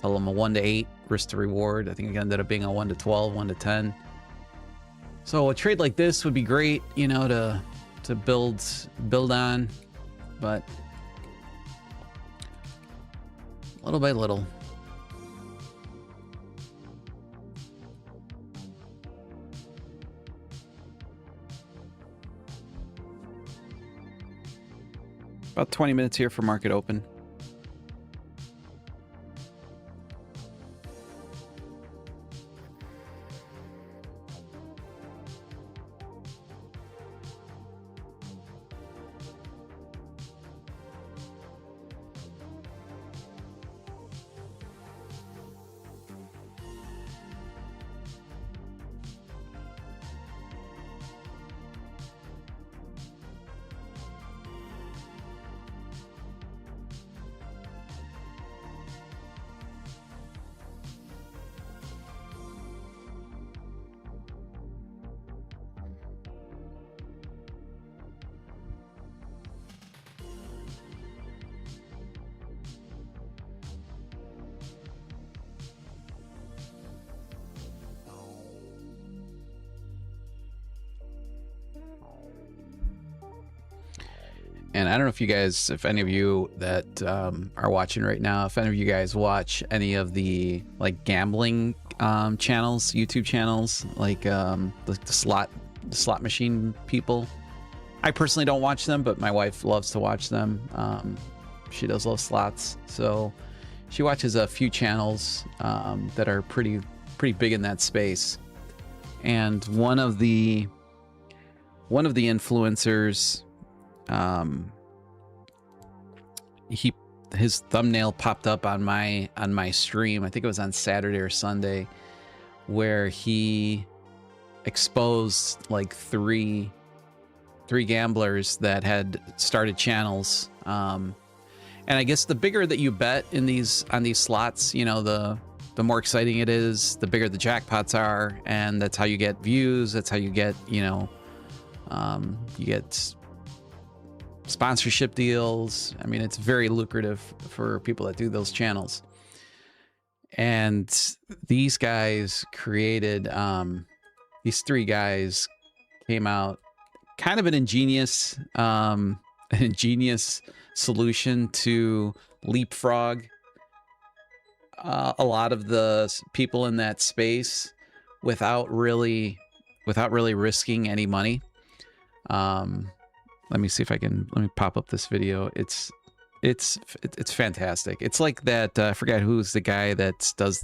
told them a 1 to 8 risk to reward. I think it ended up being a 1 to 12, 1 to 10. So a trade like this would be great, you know, to build on, but little by little. About 20 minutes here for market open. And I don't know if you guys, if any of you that are watching right now, if any of you guys watch any of the like gambling channels, YouTube channels, like the slot machine people. I personally don't watch them, but my wife loves to watch them. She does love slots, so she watches a few channels that are pretty big in that space. And one of the influencers, his thumbnail popped up on my stream. I think it was on Saturday or Sunday, where he exposed like three gamblers that had started channels. And I guess the bigger that you bet on these slots, you know, the more exciting it is, the bigger the jackpots are, and that's how you get views. That's how you get, you know, you get sponsorship deals. I mean, it's very lucrative for people that do those channels. And these guys created, these three guys came out kind of an ingenious solution to leapfrog a lot of the people in that space without really risking any money. Let me see if let me pop up this video. It's fantastic. It's like that, I forget who's the guy that does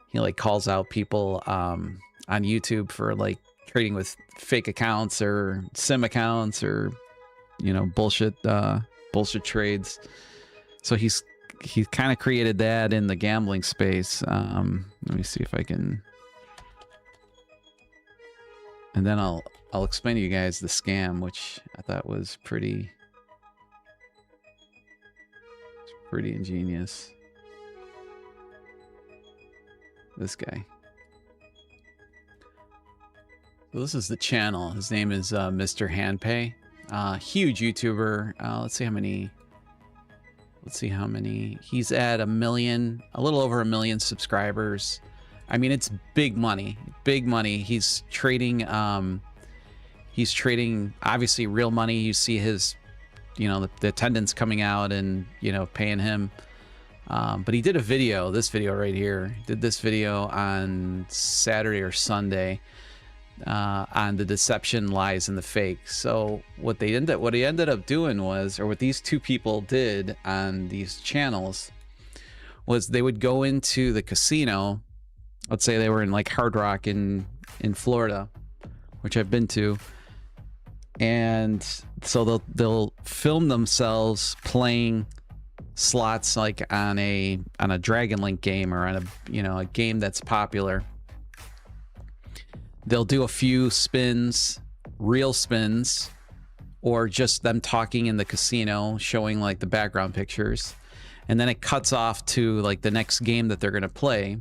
he like calls out people on YouTube for like trading with fake accounts or sim accounts, or, you know, bullshit trades. So he kind of created that in the gambling space. Let me see if I can, and then I'll explain to you guys the scam, which I thought was pretty ingenious. This guy. So this is the channel. His name is Mr. Handpay. Huge YouTuber. Let's see how many. He's at a little over 1 million subscribers. I mean, it's big money. Big money. He's trading obviously real money. You see his, you know, the attendants coming out and, you know, paying him. But he did this video right here. He did this video on Saturday or Sunday on the deception, lies, and the fake. So what he ended up doing was, or what these two people did on these channels, was they would go into the casino. Let's say they were in like Hard Rock in Florida, which I've been to. And so they'll film themselves playing slots like on a Dragon Link game, or on a game that's popular. They'll do a few spins, real spins, or just them talking in the casino, showing like the background pictures, and then it cuts off to like the next game that they're going to play.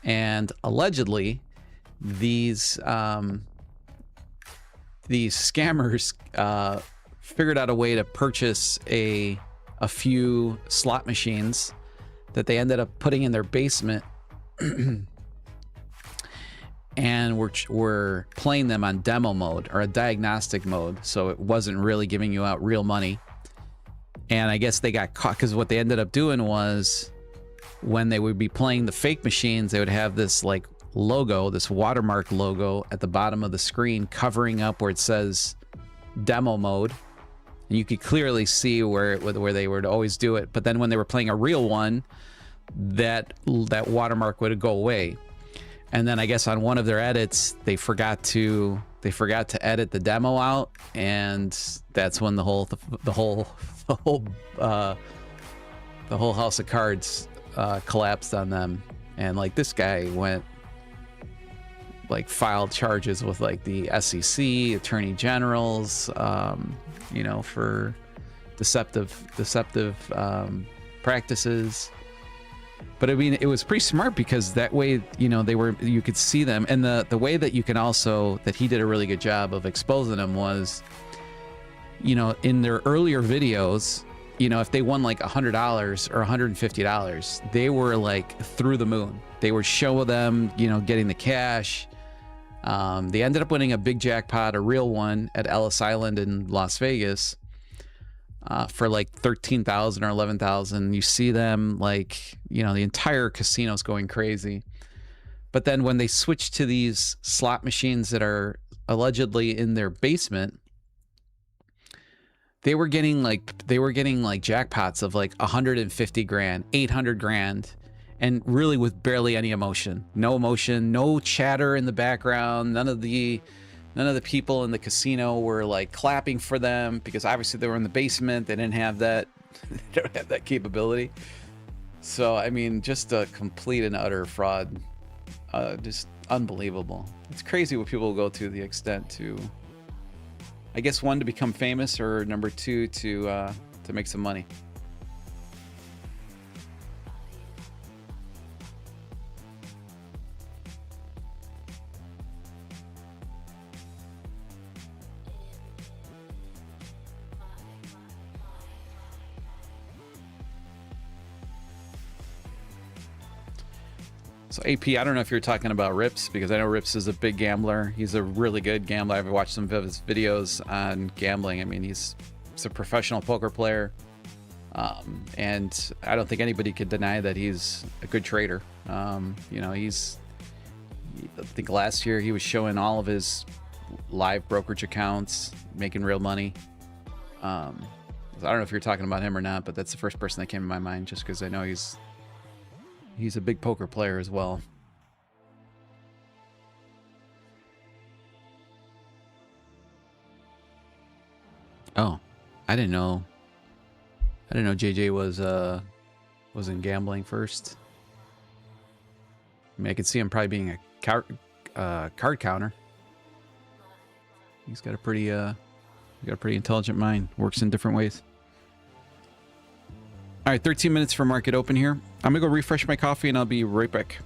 And allegedly, these scammers figured out a way to purchase a few slot machines that they ended up putting in their basement and we're playing them on demo mode, or a diagnostic mode, so it wasn't really giving you out real money. And I guess they got caught, because what they ended up doing was, when they would be playing the fake machines, they would have this like logo, this watermark logo at the bottom of the screen, covering up where it says demo mode, and you could clearly see where they would always do it. But then when they were playing a real one, that watermark would go away. And then I guess on one of their edits, they forgot to edit the demo out, and that's when the whole house of cards collapsed on them. And like, this guy filed charges with like the SEC, attorney generals, you know, for deceptive practices. But I mean, it was pretty smart, because that way, you know, you could see them. And the way that you can also, that he did a really good job of exposing them was, you know, in their earlier videos, you know, if they won like $100 or $150, they were like through the moon. They would show them, you know, getting the cash. They ended up winning a big jackpot, a real one, at Ellis Island in Las Vegas for like 13,000 or 11,000. You see them like, you know, the entire casino's going crazy. But then when they switch to these slot machines that are allegedly in their basement, they were getting like jackpots of like 150 grand, 800 grand, and really with barely any emotion. No emotion, no chatter in the background. None of the people in the casino were like clapping for them, because obviously they were in the basement. They didn't have that they don't have that capability. So I mean, just a complete and utter fraud. Just unbelievable. It's crazy what people go to the extent to, I guess, one, to become famous, or number two, to make some money. So AP, I don't know if you're talking about Rips, because I know Rips is a big gambler. He's a really good gambler. I've watched some of his videos on gambling. I mean, he's a professional poker player. And I don't think anybody could deny that he's a good trader. You know, I think last year he was showing all of his live brokerage accounts, making real money. I don't know if you're talking about him or not, but that's the first person that came to my mind, just because I know he's a big poker player as well. Oh, I didn't know JJ was in gambling first. I mean, I could see him probably being a card counter. He's got a pretty intelligent mind. Works in different ways. All right, 13 minutes for market open here. I'm gonna go refresh my coffee and I'll be right back.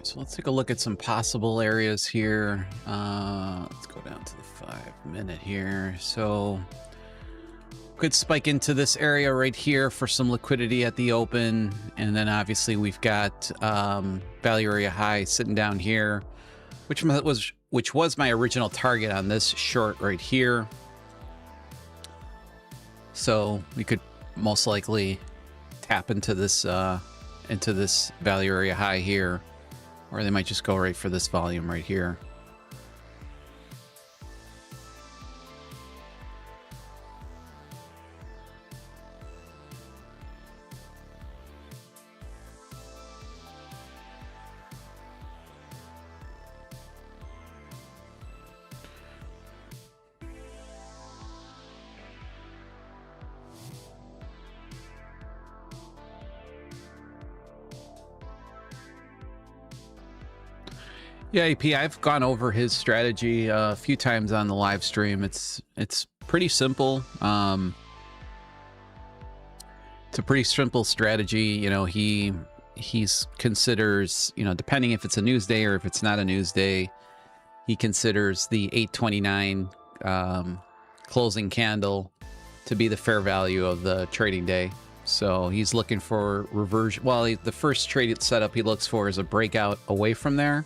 So let's take a look at some possible areas here. Let's go down to the 5-minute here. So could spike into this area right here for some liquidity at the open, and then obviously we've got value area high sitting down here, which was my original target on this short right here. So we could most likely tap into this value area high here, or they might just go right for this volume right here. Yeah, AP, I've gone over his strategy a few times on the live stream. It's pretty simple. It's a pretty simple strategy. You know, he considers, you know, depending if it's a news day or if it's not a news day, he considers the 829 closing candle to be the fair value of the trading day. So he's looking for reversion. Well, the first trade setup he looks for is a breakout away from there,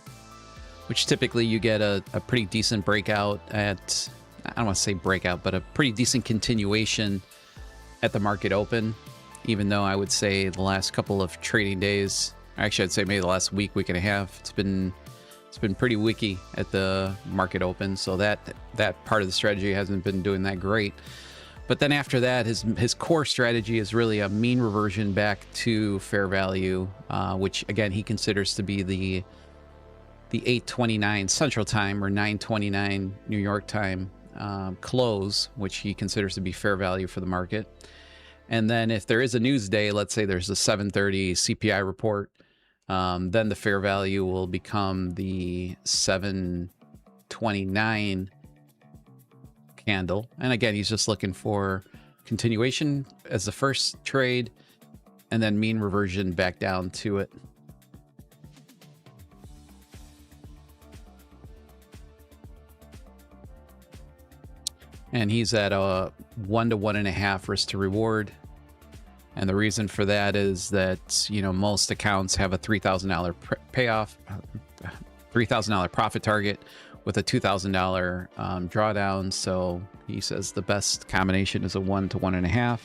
which typically you get a pretty decent breakout at, I don't want to say breakout, but a pretty decent continuation at the market open. Even though I would say the last couple of trading days, actually I'd say maybe the last week and a half, it's been pretty wicky at the market open. So that part of the strategy hasn't been doing that great. But then after that, his core strategy is really a mean reversion back to fair value, which again he considers to be the 8:29 Central Time or 9:29 New York time close, which he considers to be fair value for the market. And then if there is a news day, let's say there's a 7:30 CPI report, then the fair value will become the 7:29 candle. And again, he's just looking for continuation as the first trade and then mean reversion back down to it. And he's at a 1 to 1.5 risk to reward. And the reason for that is that, you know, most accounts have a $3,000 payoff, $3,000 profit target with a $2,000 drawdown. So he says the best combination is a 1 to 1.5.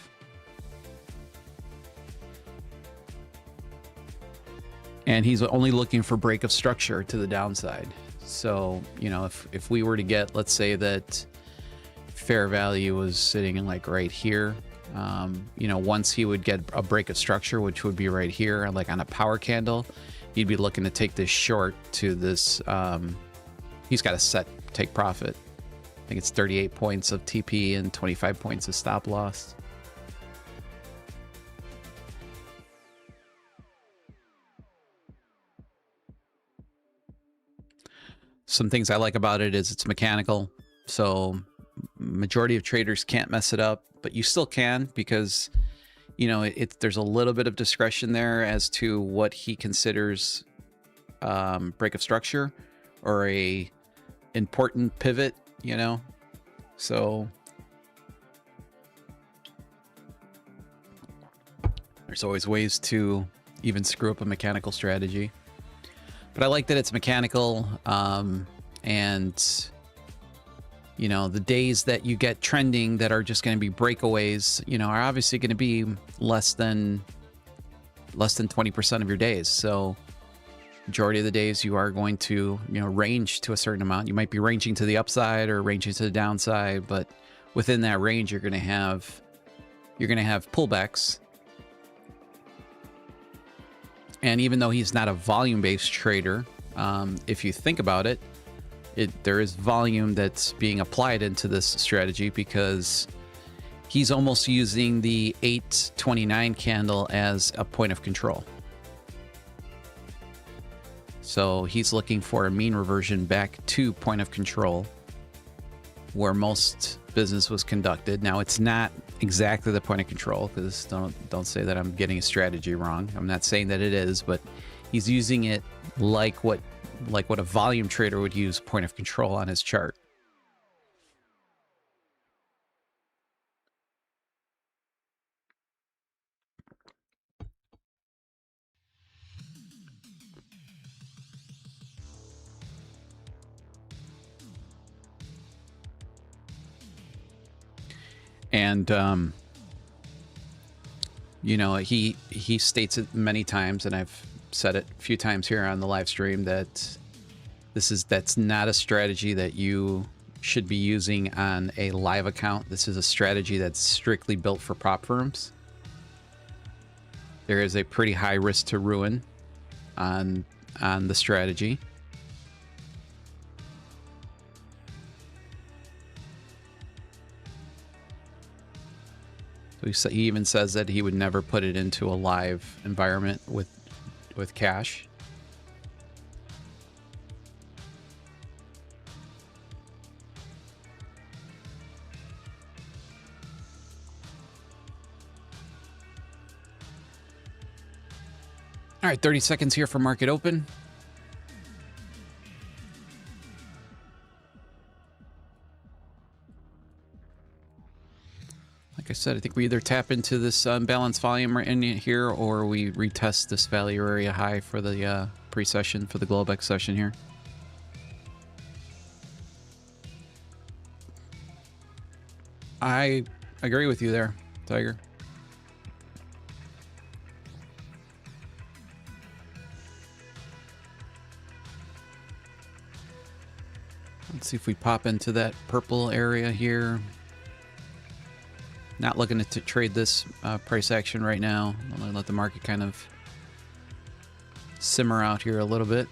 And he's only looking for break of structure to the downside. So, you know, if we were to get, let's say that fair value was sitting in like right here, you know, once he would get a break of structure, which would be right here, like on a power candle, he'd be looking to take this short to this, he's got a set take profit. I think it's 38 points of TP and 25 points of stop loss. Some things I like about it is it's mechanical. So majority of traders can't mess it up, but you still can, because, you know, there's a little bit of discretion there as to what he considers break of structure or a important pivot, you know. So there's always ways to even screw up a mechanical strategy. But I like that it's mechanical, and you know, the days that you get trending that are just going to be breakaways, you know, are obviously going to be less than 20% of your days. So majority of the days you are going to, you know, range to a certain amount. You might be ranging to the upside or ranging to the downside, but within that range, you're going to have pullbacks. And even though he's not a volume-based trader, if you think about it, there is volume that's being applied into this strategy, because he's almost using the 8:29 candle as a point of control. So he's looking for a mean reversion back to point of control where most business was conducted. Now, it's not exactly the point of control, because don't say that I'm getting a strategy wrong. I'm not saying that it is, but He's using it like what a volume trader would use point of control on his chart. And you know, he states it many times, and I've said it a few times here on the live stream, that that's not a strategy that you should be using on a live account. This is a strategy that's strictly built for prop firms. There is a pretty high risk to ruin on the strategy. So he even says that he would never put it into a live environment with cash. All right, 30 seconds here for market open. Like I said, I think we either tap into this unbalanced volume in here, or we retest this value area high for the pre-session, for the Globex session here. I agree with you there, Tiger. Let's see if we pop into that purple area here. Not looking to trade this price action right now. I'm going to let the market kind of simmer out here a little bit.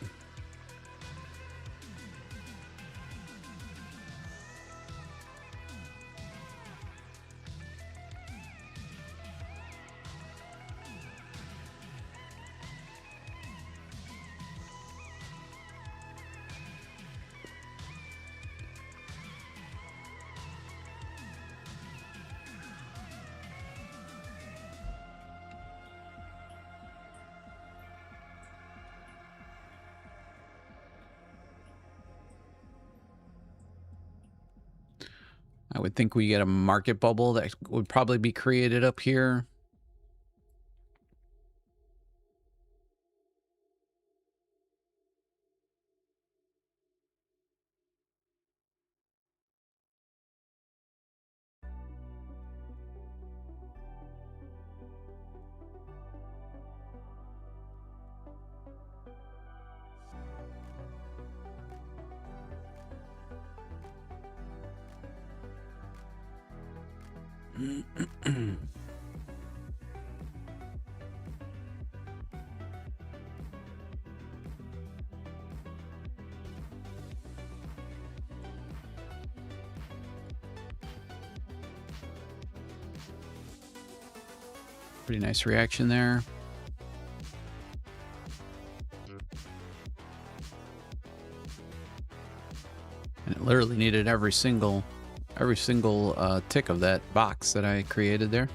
I would think we get a market bubble that would probably be created up here. Pretty nice reaction there. And it literally needed every single tick of that box that I created there.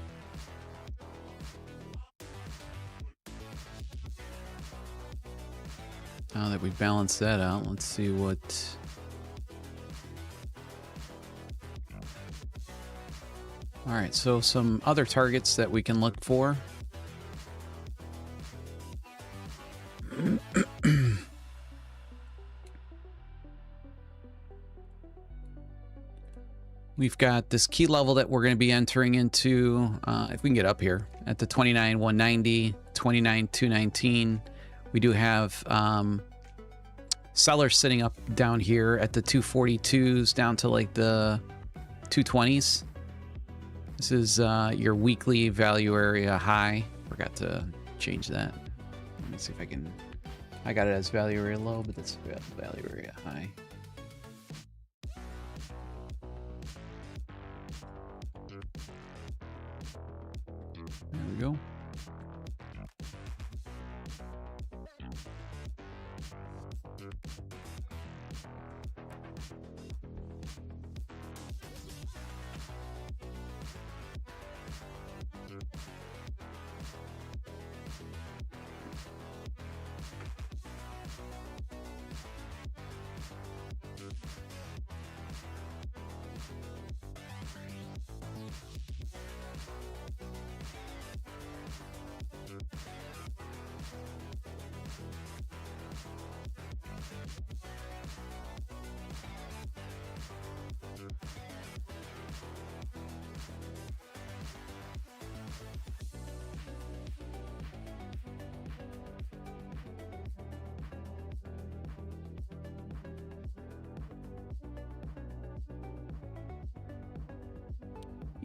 Now that we've balanced that out, let's see what... All right, so some other targets that we can look for. We've got this key level that we're going to be entering into, if we can get up here, at the 29,190, 29,219. We do have sellers sitting up down here at the 242s down to like the 220s. This is your weekly value area high. Forgot to change that. Let me see if I can... I got it as value area low, but that's value area high. There we go.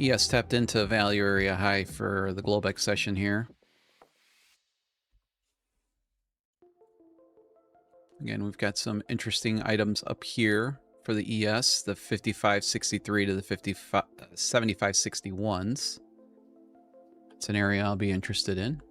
ES tapped into value area high for the Globex session here. Again, we've got some interesting items up here for the ES, the 5563 to the 7561s. It's an area I'll be interested in.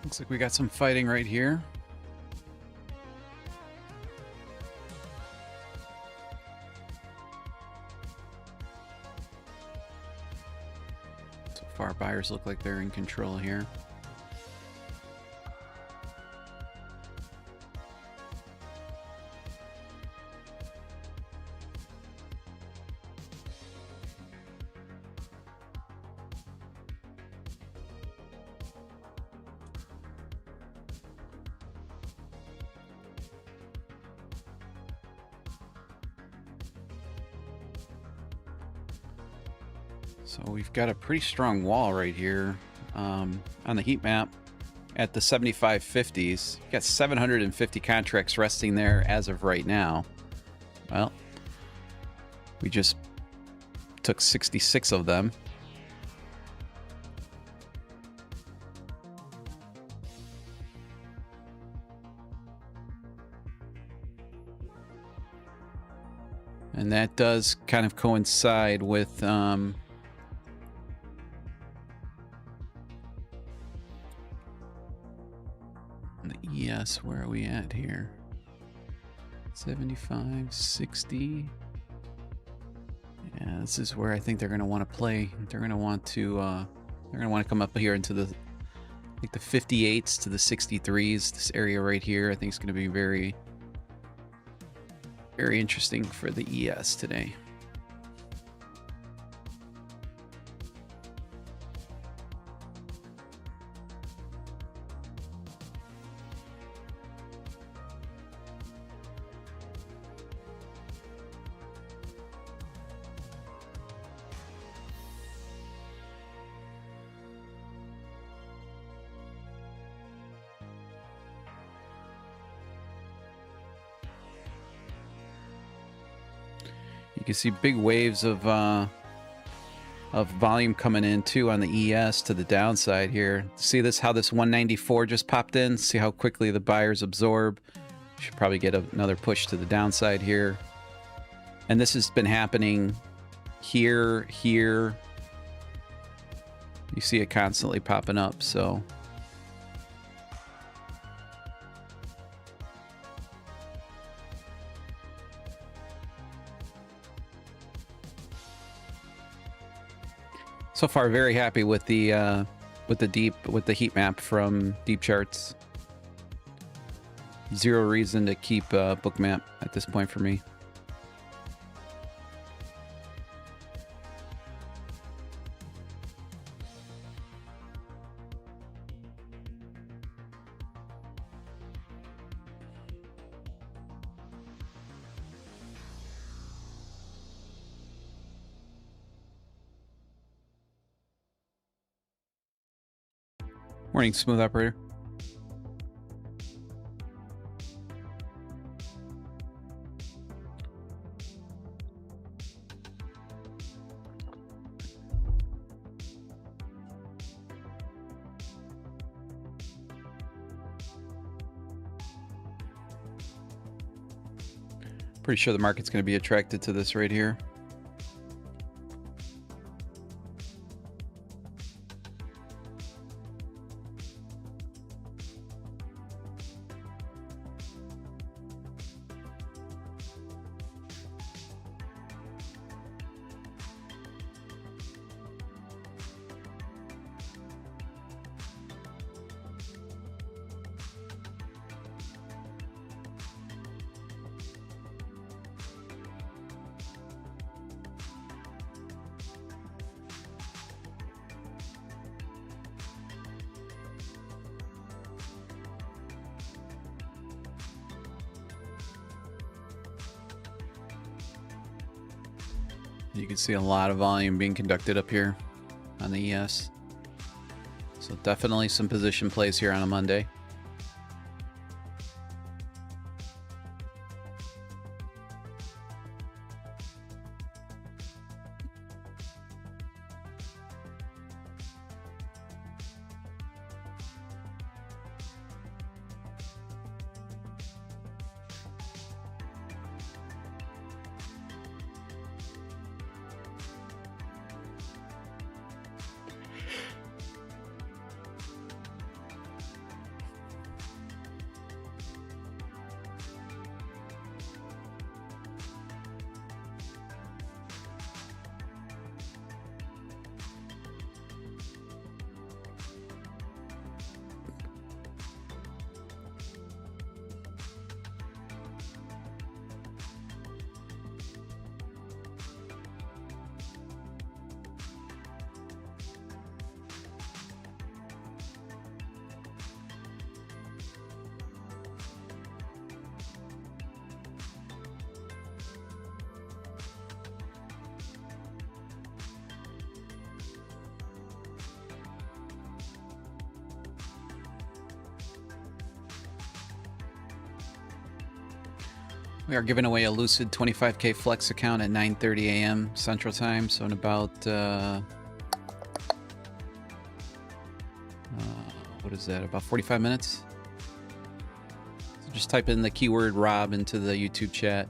Looks like we got some fighting right here. So far, buyers look like they're in control here. So we've got a pretty strong wall right here on the heat map at the 7550s. You've got 750 contracts resting there as of right now. Well, we just took 66 of them. And that does kind of coincide with the ES. Where are we at here? 75, 60. Yeah, this is where I think they're going to want to play. They're going to want to come up here into the like the 58s to the 63s. This area right here, I think, is going to be very, very interesting for the ES today. You can see big waves of volume coming in too on the ES to the downside here. See this, how this 194 just popped in? See how quickly the buyers absorb? Should probably get another push to the downside here. And this has been happening here, here. You see it constantly popping up, so. So far, very happy with the heat map from DeepCharts. Zero reason to keep Bookmap at this point for me. Morning, smooth operator. Pretty sure the market's going to be attracted to this right here. You can see a lot of volume being conducted up here on the ES. So definitely some position plays here on a Monday. We are giving away a Lucid 25K Flex account at 9:30 a.m. Central Time, so in about what is that? About 45 minutes. So just type in the keyword Rob into the YouTube chat.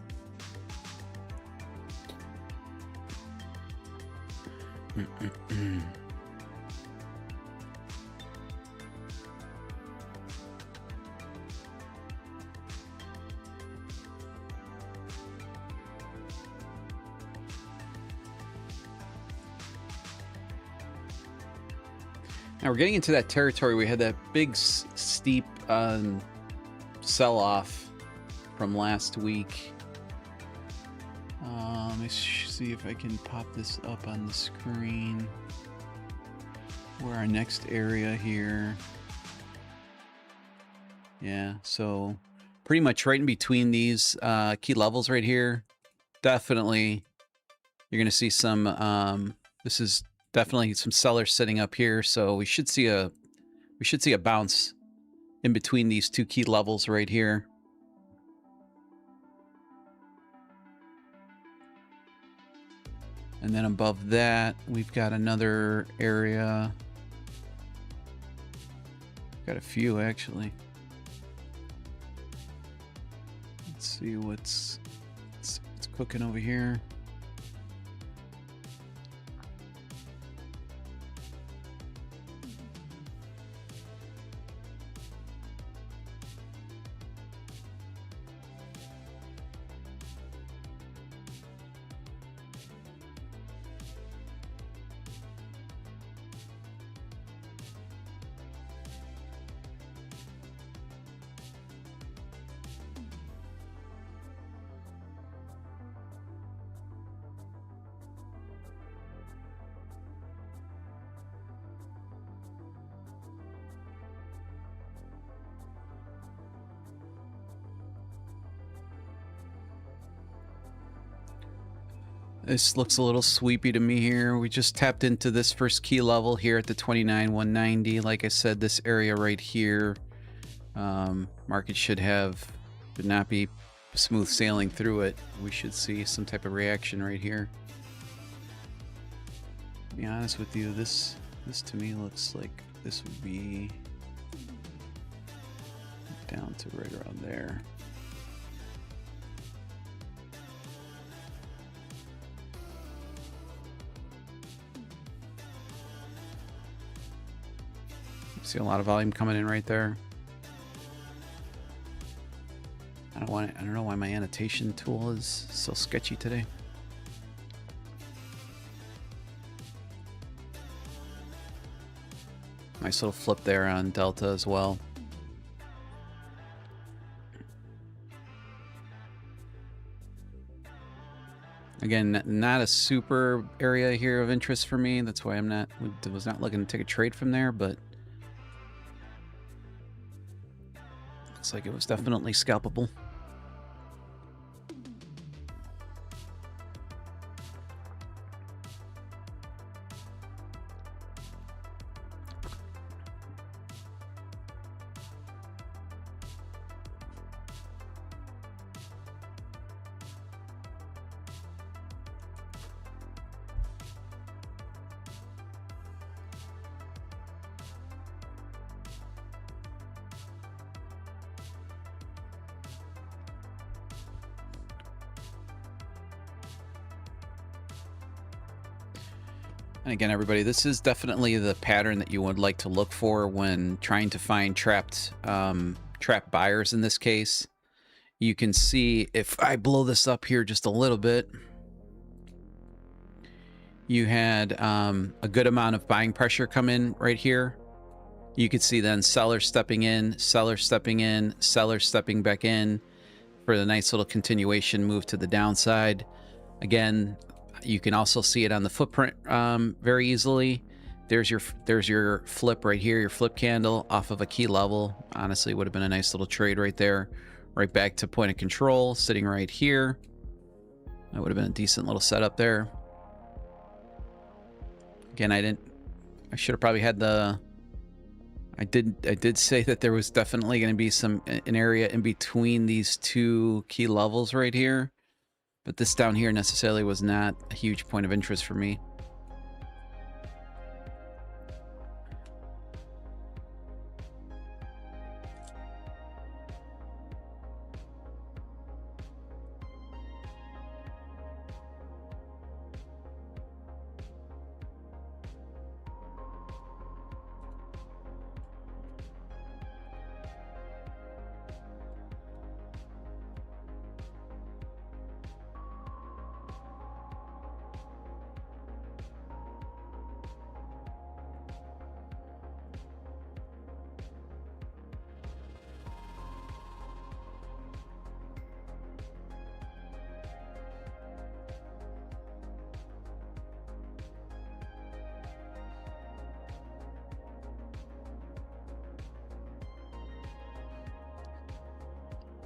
Now we're getting into that territory. We had that big steep sell-off from last week. Let me see if I can pop this up on the screen. Where our next area here. Yeah, so pretty much right in between these key levels right here. Definitely, you're going to see some. This is definitely some sellers sitting up here, so we should see a bounce in between these two key levels right here. And then above that, we've got another area. Got a few actually. Let's see what's cooking over here. This looks a little sweepy to me here. We just tapped into this first key level here at the 29,190. Like I said, this area right here, market should not be smooth sailing through it. We should see some type of reaction right here. To be honest with you, this to me looks like this would be down to right around there. See a lot of volume coming in right there. I don't know why my annotation tool is so sketchy today. Nice little flip there on Delta as well. Again, not a super area here of interest for me. That's why was not looking to take a trade from there, but looks like it was definitely scalpable. And again, everybody, this is definitely the pattern that you would like to look for when trying to find trapped buyers in this case. You can see if I blow this up here just a little bit, you had a good amount of buying pressure come in right here. You could see then sellers stepping in, sellers stepping in, sellers stepping back in for the nice little continuation move to the downside. Again, you can also see it on the footprint very easily. There's your flip right here, your flip candle off of a key level. Honestly, would have been a nice little trade right there. Right back to point of control, sitting right here. That would have been a decent little setup there. Again, I should have probably had the... I did say that there was definitely going to be an area in between these two key levels right here. But this down here necessarily was not a huge point of interest for me.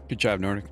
Good job, Nordic.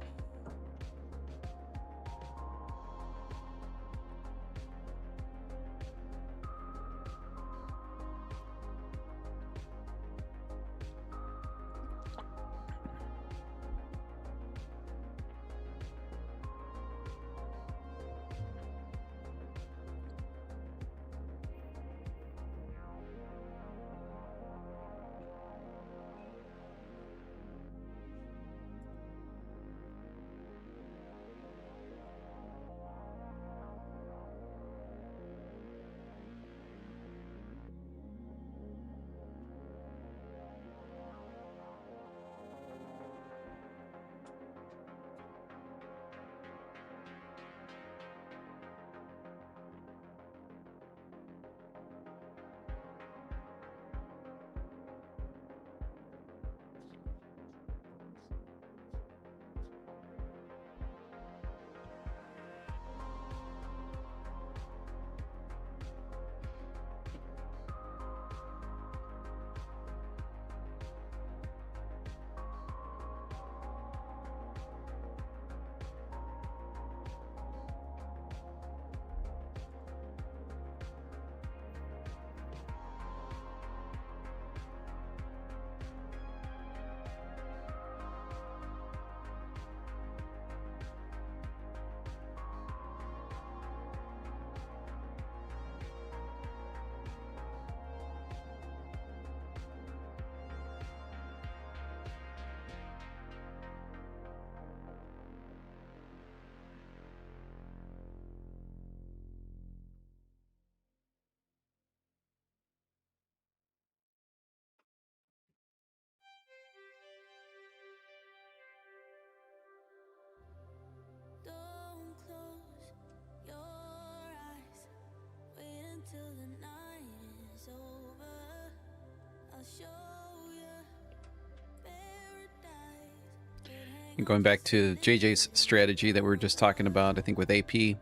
And going back to JJ's strategy that we were just talking about, I think with AP.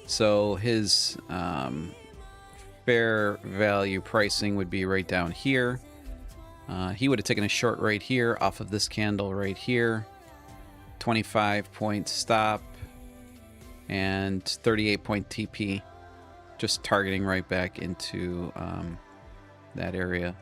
So his fair value pricing would be right down here. He would have taken a short right here off of this candle right here. 25 point stop and 38 point TP. Just targeting right back into that area.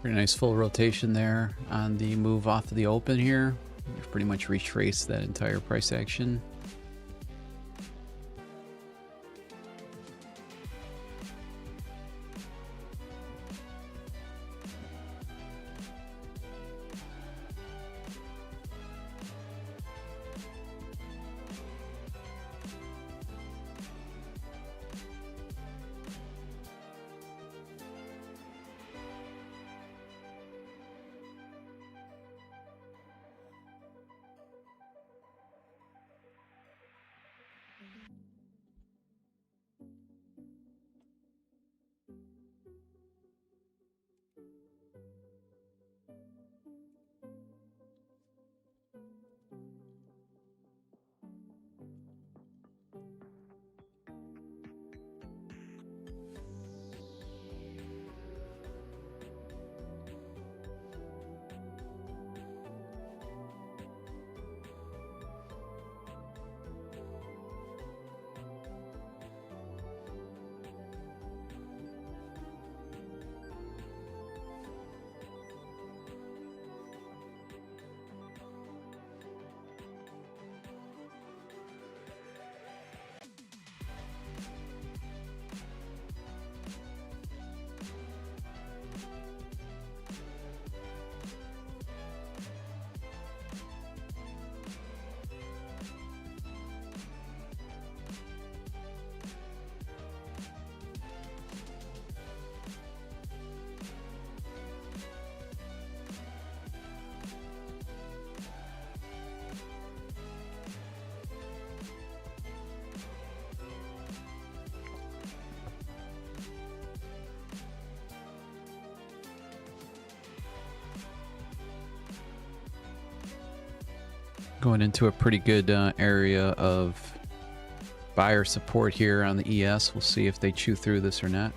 Pretty nice full rotation there on the move off of the open here. We've pretty much retraced that entire price action. Going into a pretty good area of buyer support here on the ES. We'll see if they chew through this or not.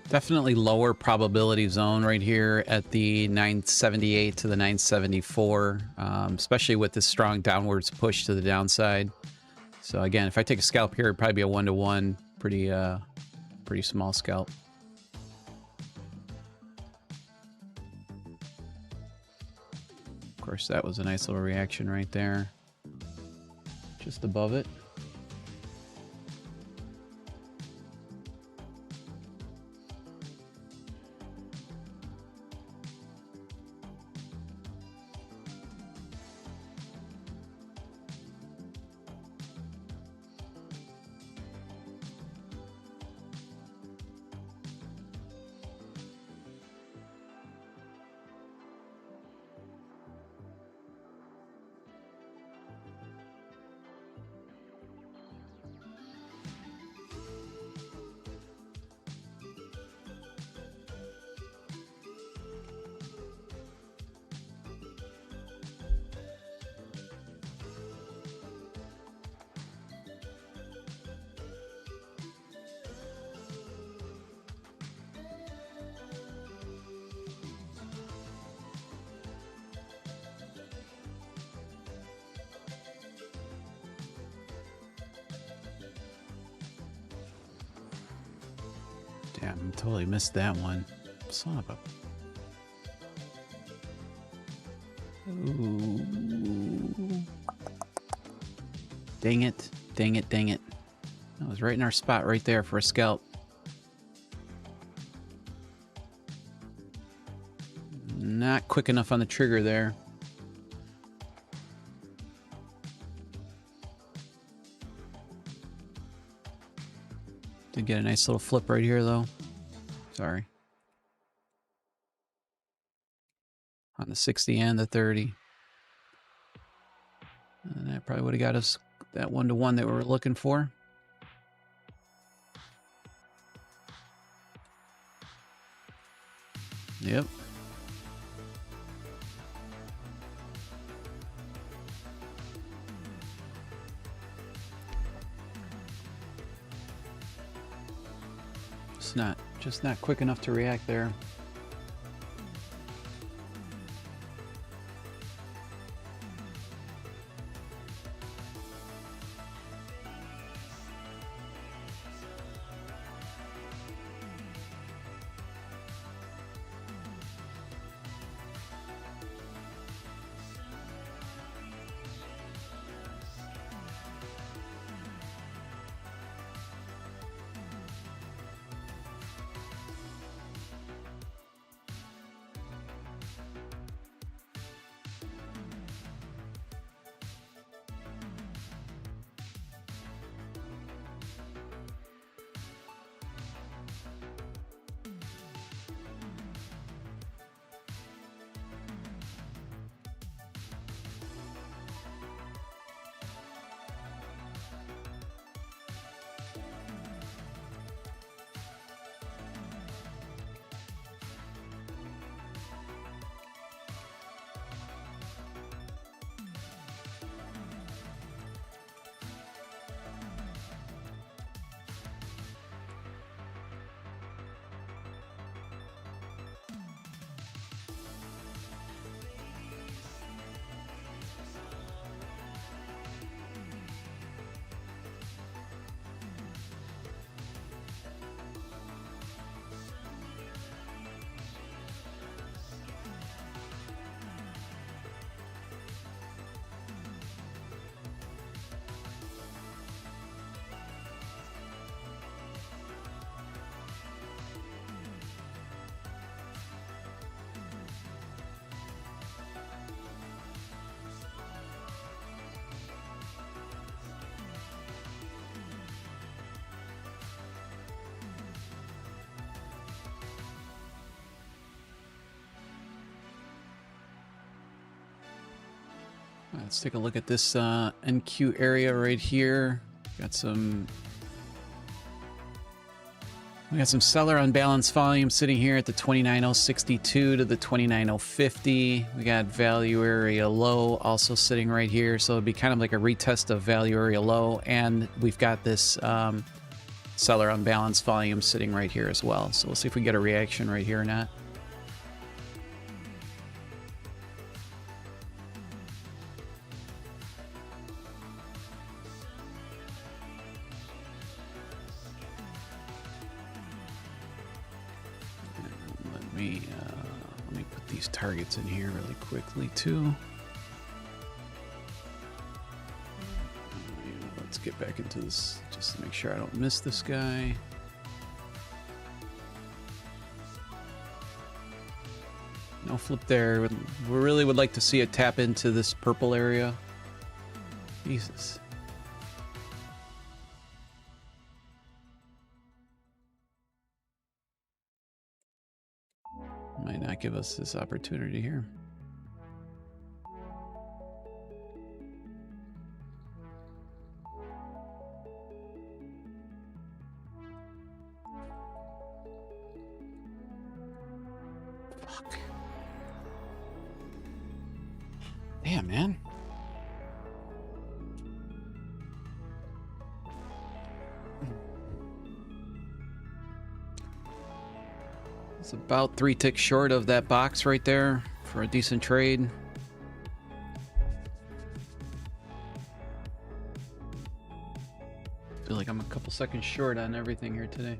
Definitely lower probability zone right here at the 978 to the 974, especially with this strong downwards push to the downside. So again, if I take a scalp here, it'd probably be a 1-to-1, pretty small scalp. Of course, that was a nice little reaction right there, just above it. Damn, totally missed that one. Son of a... Ooh. Dang it. Dang it, dang it. That was right in our spot right there for a scalp. Not quick enough on the trigger there. Did get a nice little flip right here, though. Sorry. On the 60 and the 30. And that probably would have got us that 1-to-1 that we were looking for. Yep. Just not quick enough to react there. Let's take a look at this NQ area right here. We got some seller unbalanced volume sitting here at the 29062 to the 29050. We got value area low also sitting right here, so it'd be kind of like a retest of value area low, and we've got this seller unbalanced volume sitting right here as well. So we'll see if we get a reaction right here or not. Let me put these targets in here really quickly too. Let's get back into this just to make sure I don't miss this guy. No flip there. We really would like to see it tap into this purple area. Jesus. Might not give us this opportunity here. Fuck. Damn, man. It's about 3 ticks short of that box right there for a decent trade. Feel like I'm a couple seconds short on everything here today.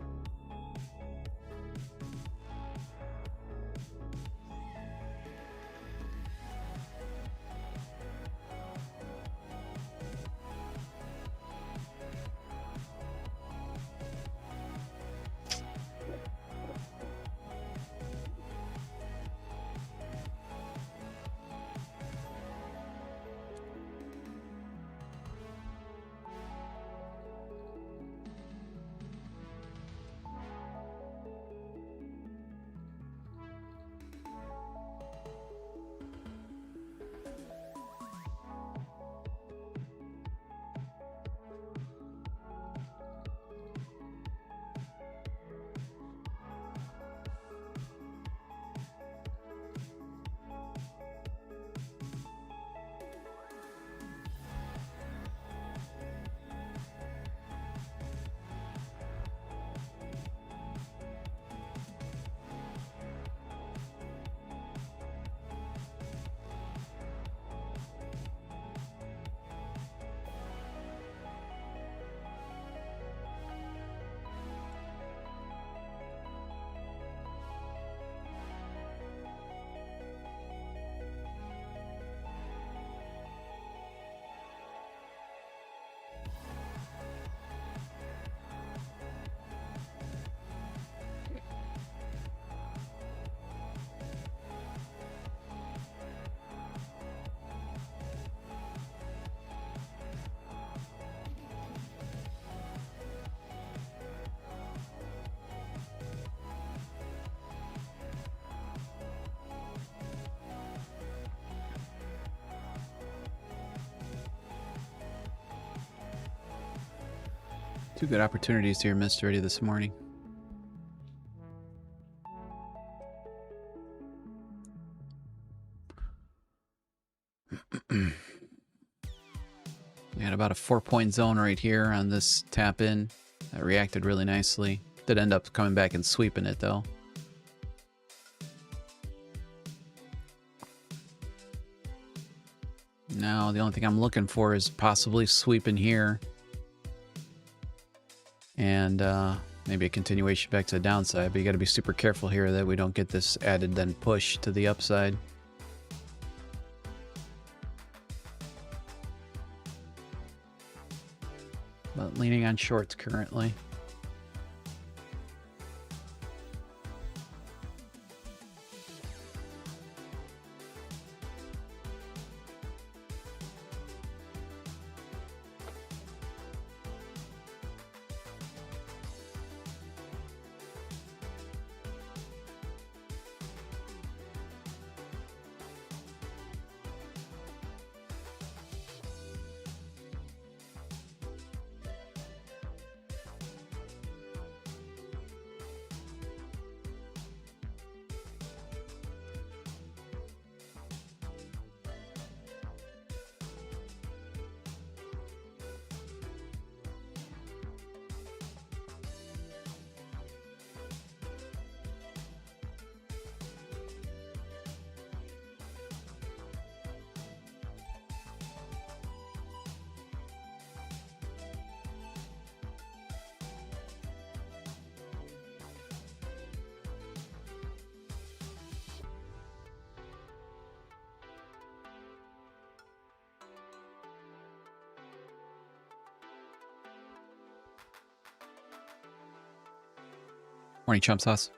Two good opportunities here missed already this morning. We had about a 4-point zone right here on this tap in that reacted really nicely. Did end up coming back and sweeping it though. Now the only thing I'm looking for is possibly sweeping here. And maybe a continuation back to the downside, but you got to be super careful here that we don't get this added then push to the upside. But leaning on shorts currently. Morning, Chump Sauce.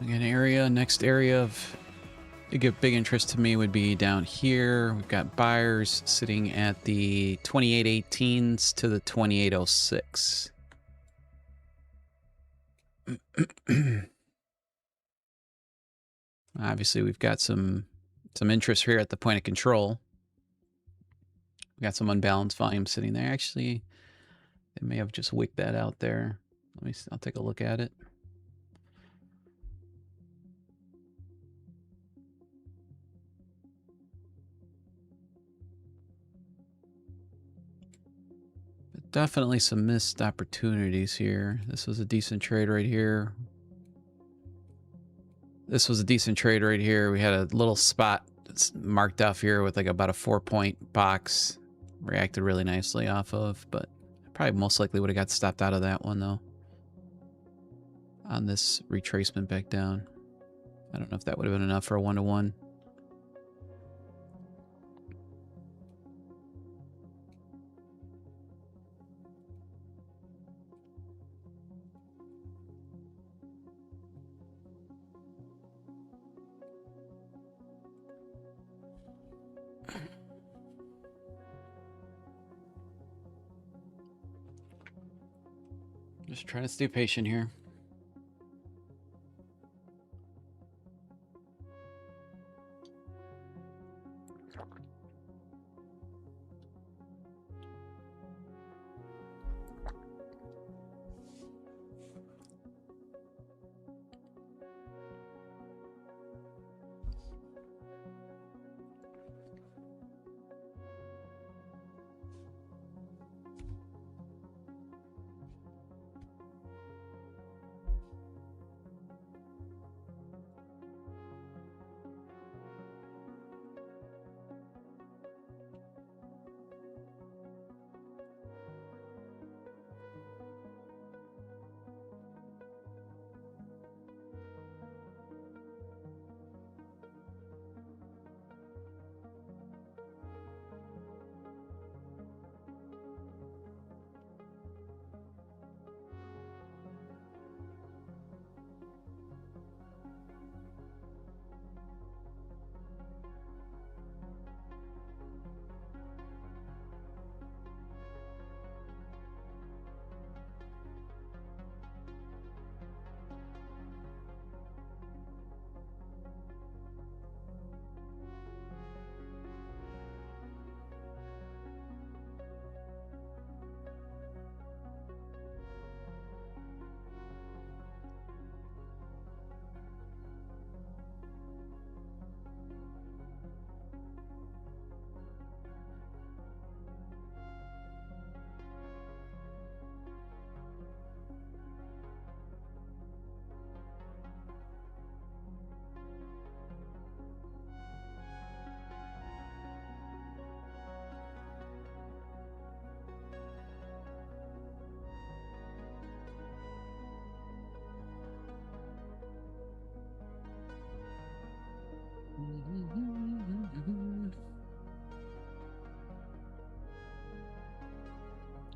An area, next area of big interest to me would be down here. We've got buyers sitting at the 28.18s to the 28.06. Obviously, we've got some interest here at the point of control. We've got some unbalanced volume sitting there. Actually, they may have just wicked that out there. I'll take a look at it. Definitely some missed opportunities here. This was a decent trade right here. This was a decent trade right here. We had a little spot that's marked off here with like about a 4-point box. Reacted really nicely off of, but probably most likely would have got stopped out of that one though. On this retracement back down. I don't know if that would have been enough for a 1-to-1. Just trying to stay patient here.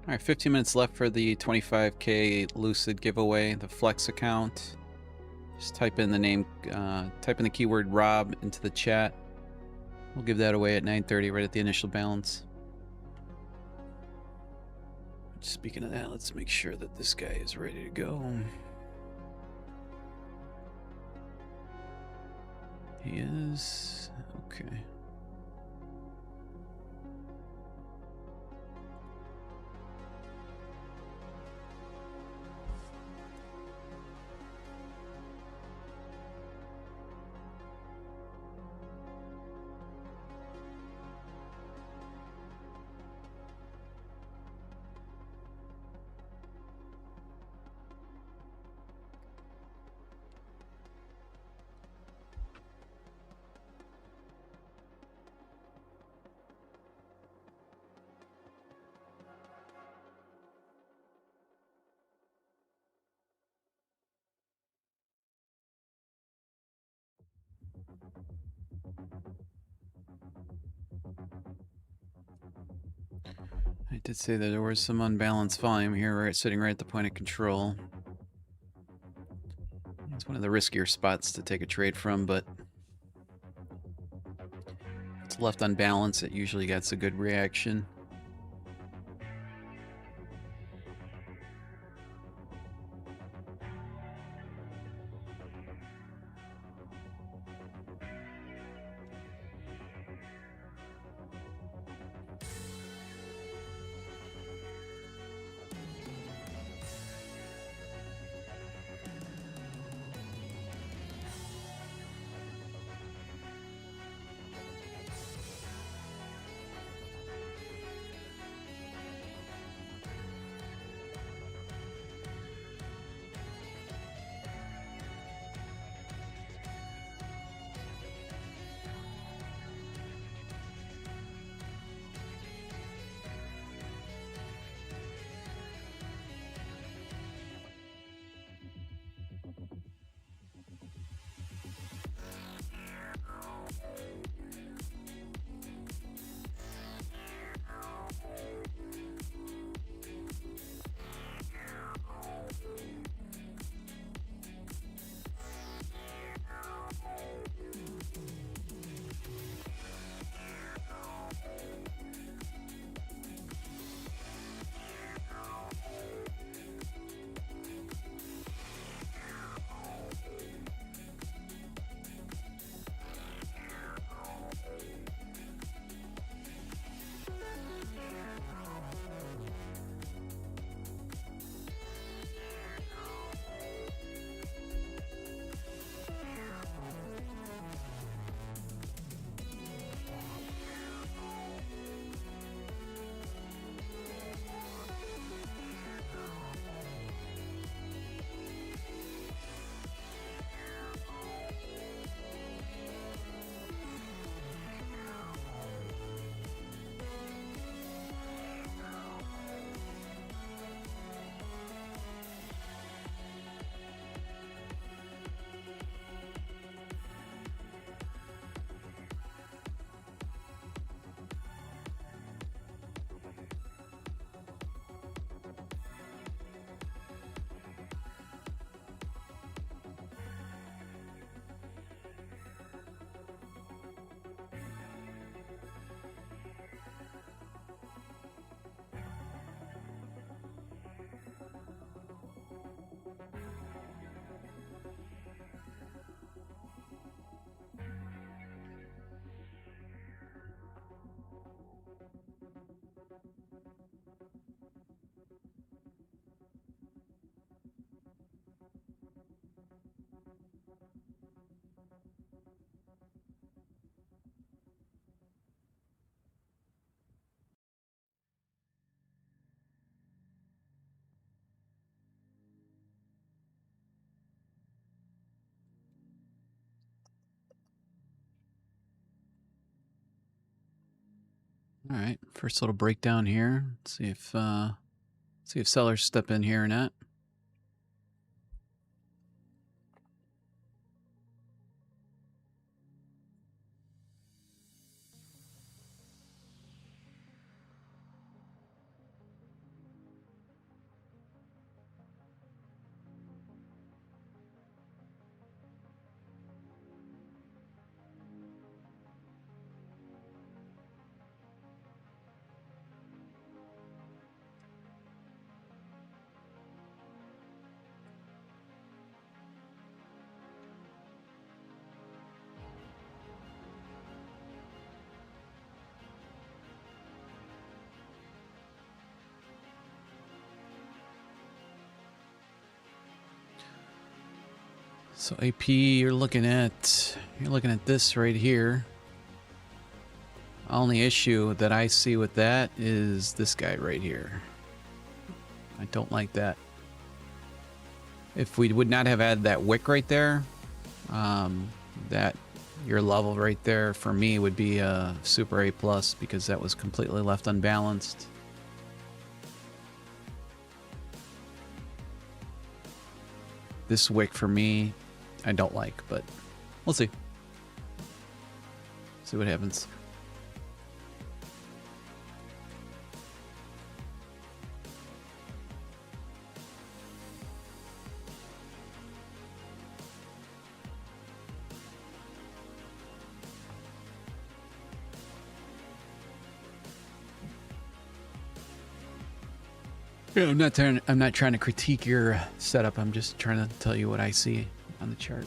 All right, 15 minutes left for the 25K Lucid giveaway, the Flex account. Just type in the name, type in the keyword Rob into the chat. We'll give that away at 9:30, right at the initial balance. Speaking of that, let's make sure that this guy is ready to go. He is. Okay. I did say that there was some unbalanced volume here, right, sitting right at the point of control. It's one of the riskier spots to take a trade from, but if it's left unbalanced, it usually gets a good reaction. All right, first little breakdown here. Let's see if sellers step in here or not. So AP, you're looking at this right here. Only issue that I see with that is this guy right here. I don't like that. If we would not have had that wick right there, that your level right there for me would be a super A+, because that was completely left unbalanced. This wick for me, I don't like, but we'll see. See what happens. Yeah, I'm not trying to critique your setup. I'm just trying to tell you what I see on the chart.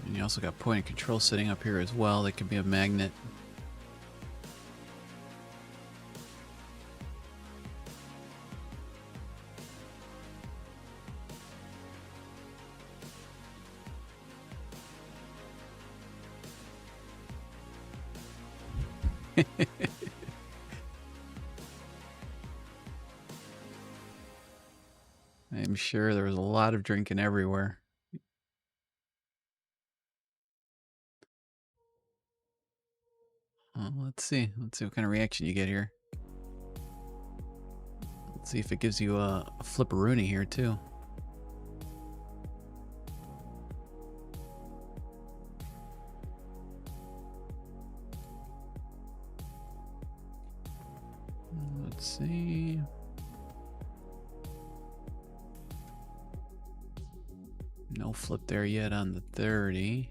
And you also got point of control sitting up here as well. That could be a magnet. I'm sure there was a lot of drinking everywhere. Let's see what kind of reaction you get here. Let's see if it gives you a flipperoonie here too. Let's see. No flip there yet on the 30.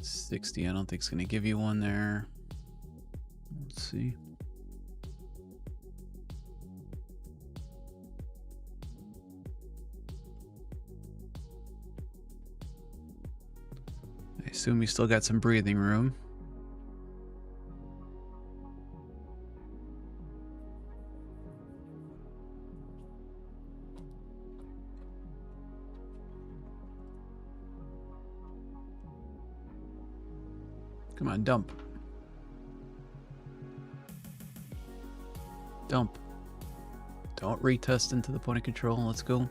60, I don't think it's going to give you one there. Let's see. I assume you still got some breathing room. Come on, dump. Dump. Don't retest into the point of control. Let's go.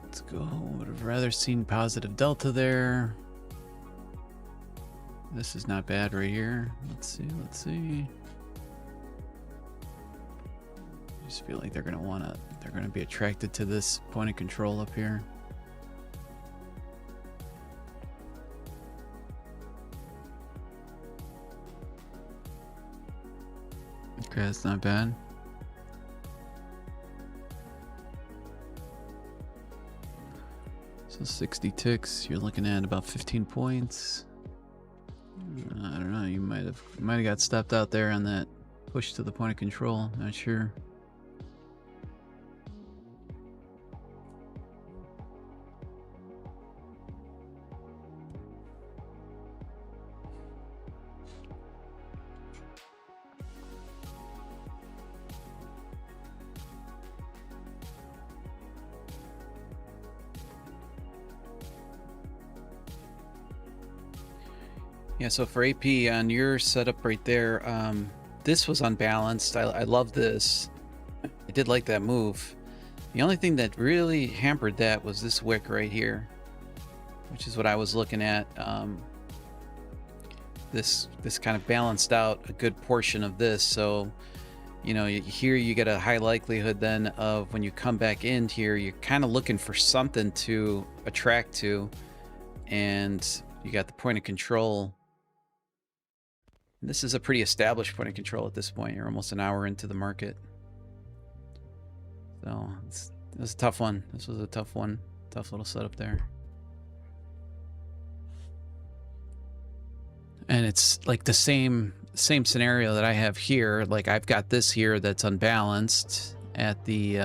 Let's go. Would have rather seen positive delta there. This is not bad right here. Let's see. Let's see. I just feel like they're gonna be attracted to this point of control up here. Okay, that's not bad. So 60 ticks, you're looking at about 15 points. I don't know, you might have got stopped out there on that push to the point of control, not sure. Yeah, so for AP on your setup right there, this was unbalanced. I love this. I did like that move. The only thing that really hampered that was this wick right here, which is what I was looking at. This kind of balanced out a good portion of this, so you know, here you get a high likelihood then of when you come back in here, you're kind of looking for something to attract to, and you got the point of control. And this is a pretty established point of control at this point. You're almost an hour into the market. So it was a tough one. This was a tough one. Tough little setup there. And it's like the same scenario that I have here. Like I've got this here that's unbalanced at the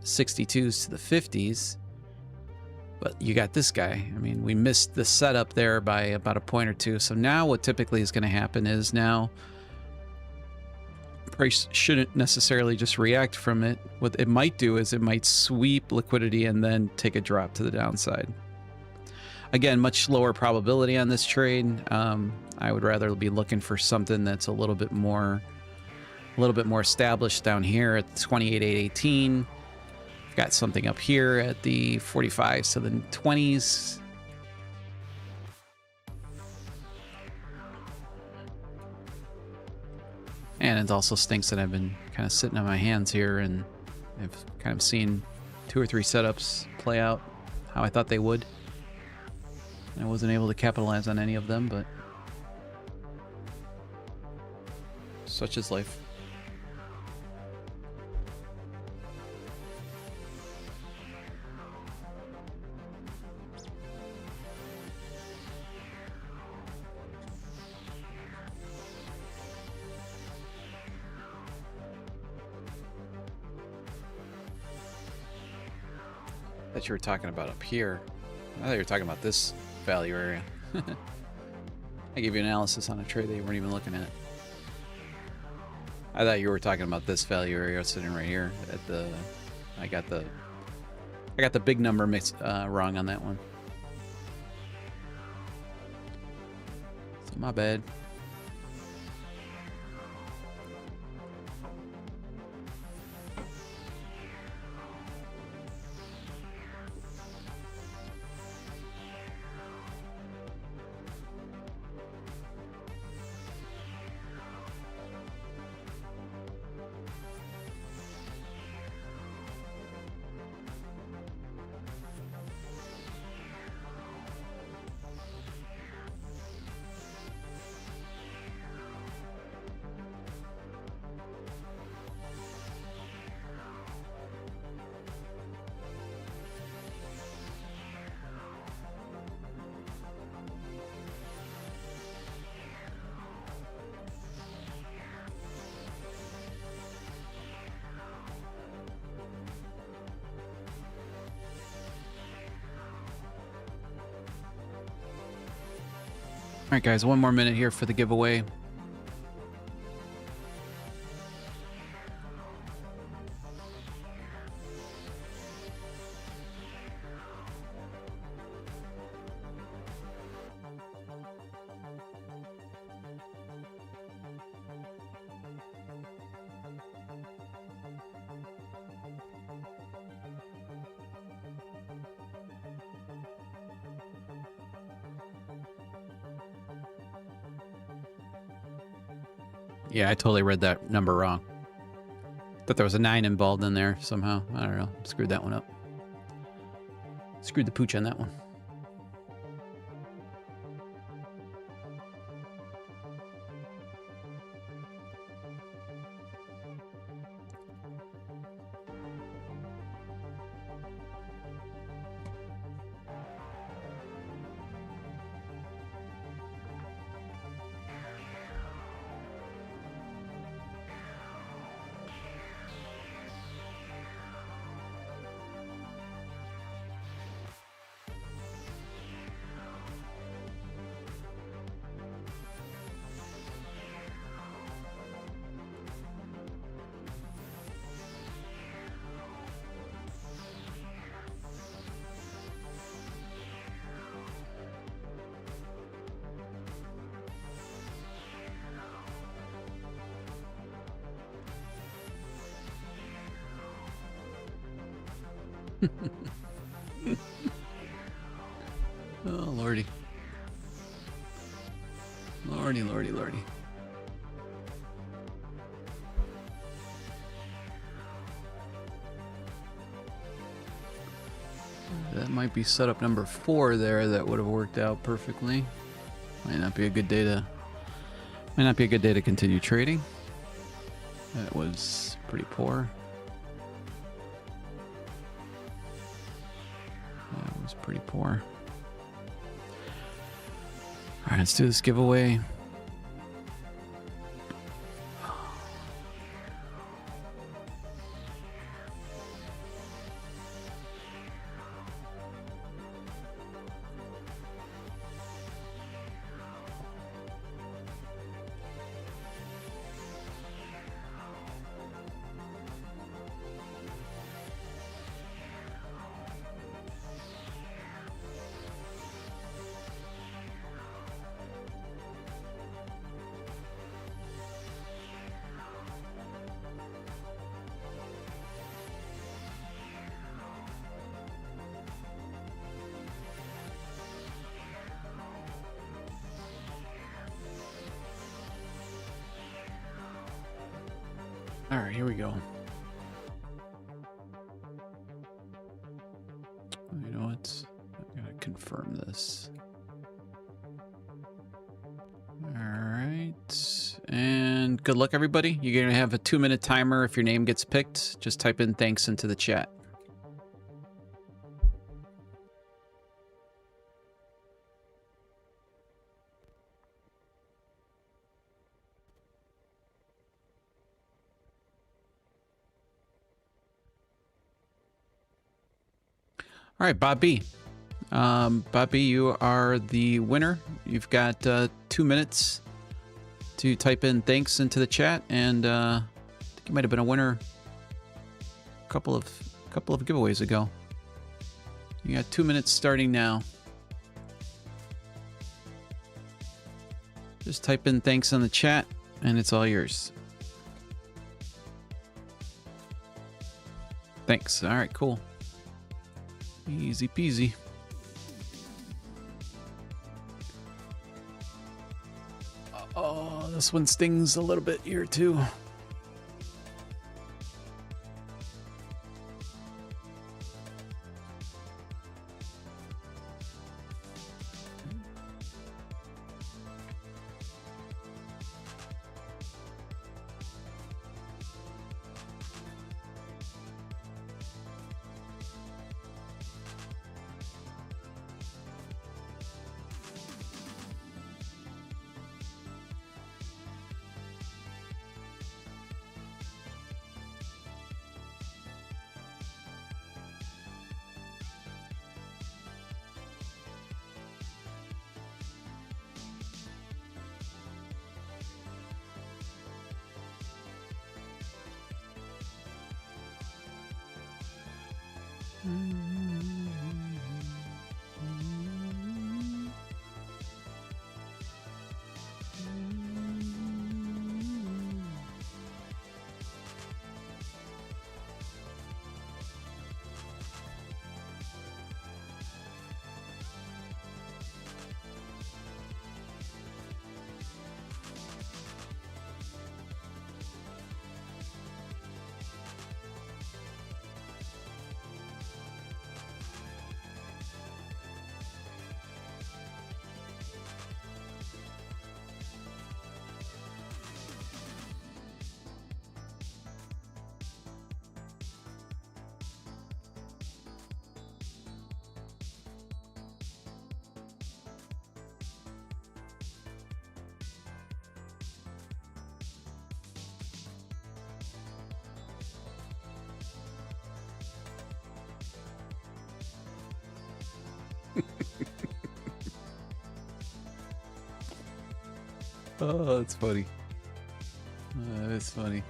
62s to the 50s. But you got this guy. I mean, we missed the setup there by about a point or two. So now what typically is going to happen is now price shouldn't necessarily just react from it. What it might do is it might sweep liquidity and then take a drop to the downside. Again, much lower probability on this trade. I would rather be looking for something that's a little bit more established down here at 28,818. I've got something up here at the 45s to the 20s. And it also stinks that I've been kind of sitting on my hands here, and I've kind of seen 2 or 3 setups play out how I thought they would. I wasn't able to capitalize on any of them, but such is life. That you were talking about up here. I thought you were talking about this value area. I gave you analysis on a trade that you weren't even looking at. I thought you were talking about this value area sitting right here at the. I got the big number mixed wrong on that one. So my bad. All right, guys, one more minute here for the giveaway. Yeah, I totally read that number wrong. Thought there was a 9 involved in there somehow. I don't know. Screwed that one up. Screwed the pooch on that one. Oh, lordy. Lordy, lordy, lordy. That might be setup number 4 there. That would have worked out perfectly. Might not be a good day to continue trading. That was pretty poor. That was pretty poor. All right, let's do this giveaway. All right, here we go. You know what? I'm gonna confirm this. All right, and good luck, everybody. You're gonna have a 2-minute timer. If your name gets picked, just type in thanks into the chat. All right, Bob B. Bob B, you are the winner. You've got 2 minutes to type in thanks into the chat, and I think you might have been a winner a couple of giveaways ago. You got 2 minutes starting now. Just type in thanks in the chat, and it's all yours. Thanks. All right, cool. Easy peasy. Oh, this one stings a little bit here too. Oh, that's funny. That's funny.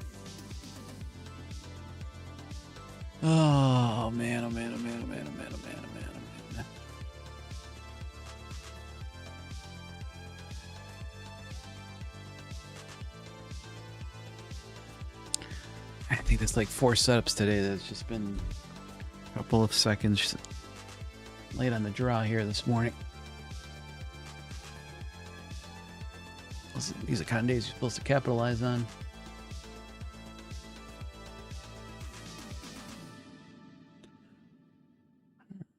Oh man, oh man, oh man, oh man, oh man, oh man, oh man, oh man. I think there's like 4 setups today. That's just been a couple of seconds late on the draw here this morning. These are kind of days you're supposed to capitalize on.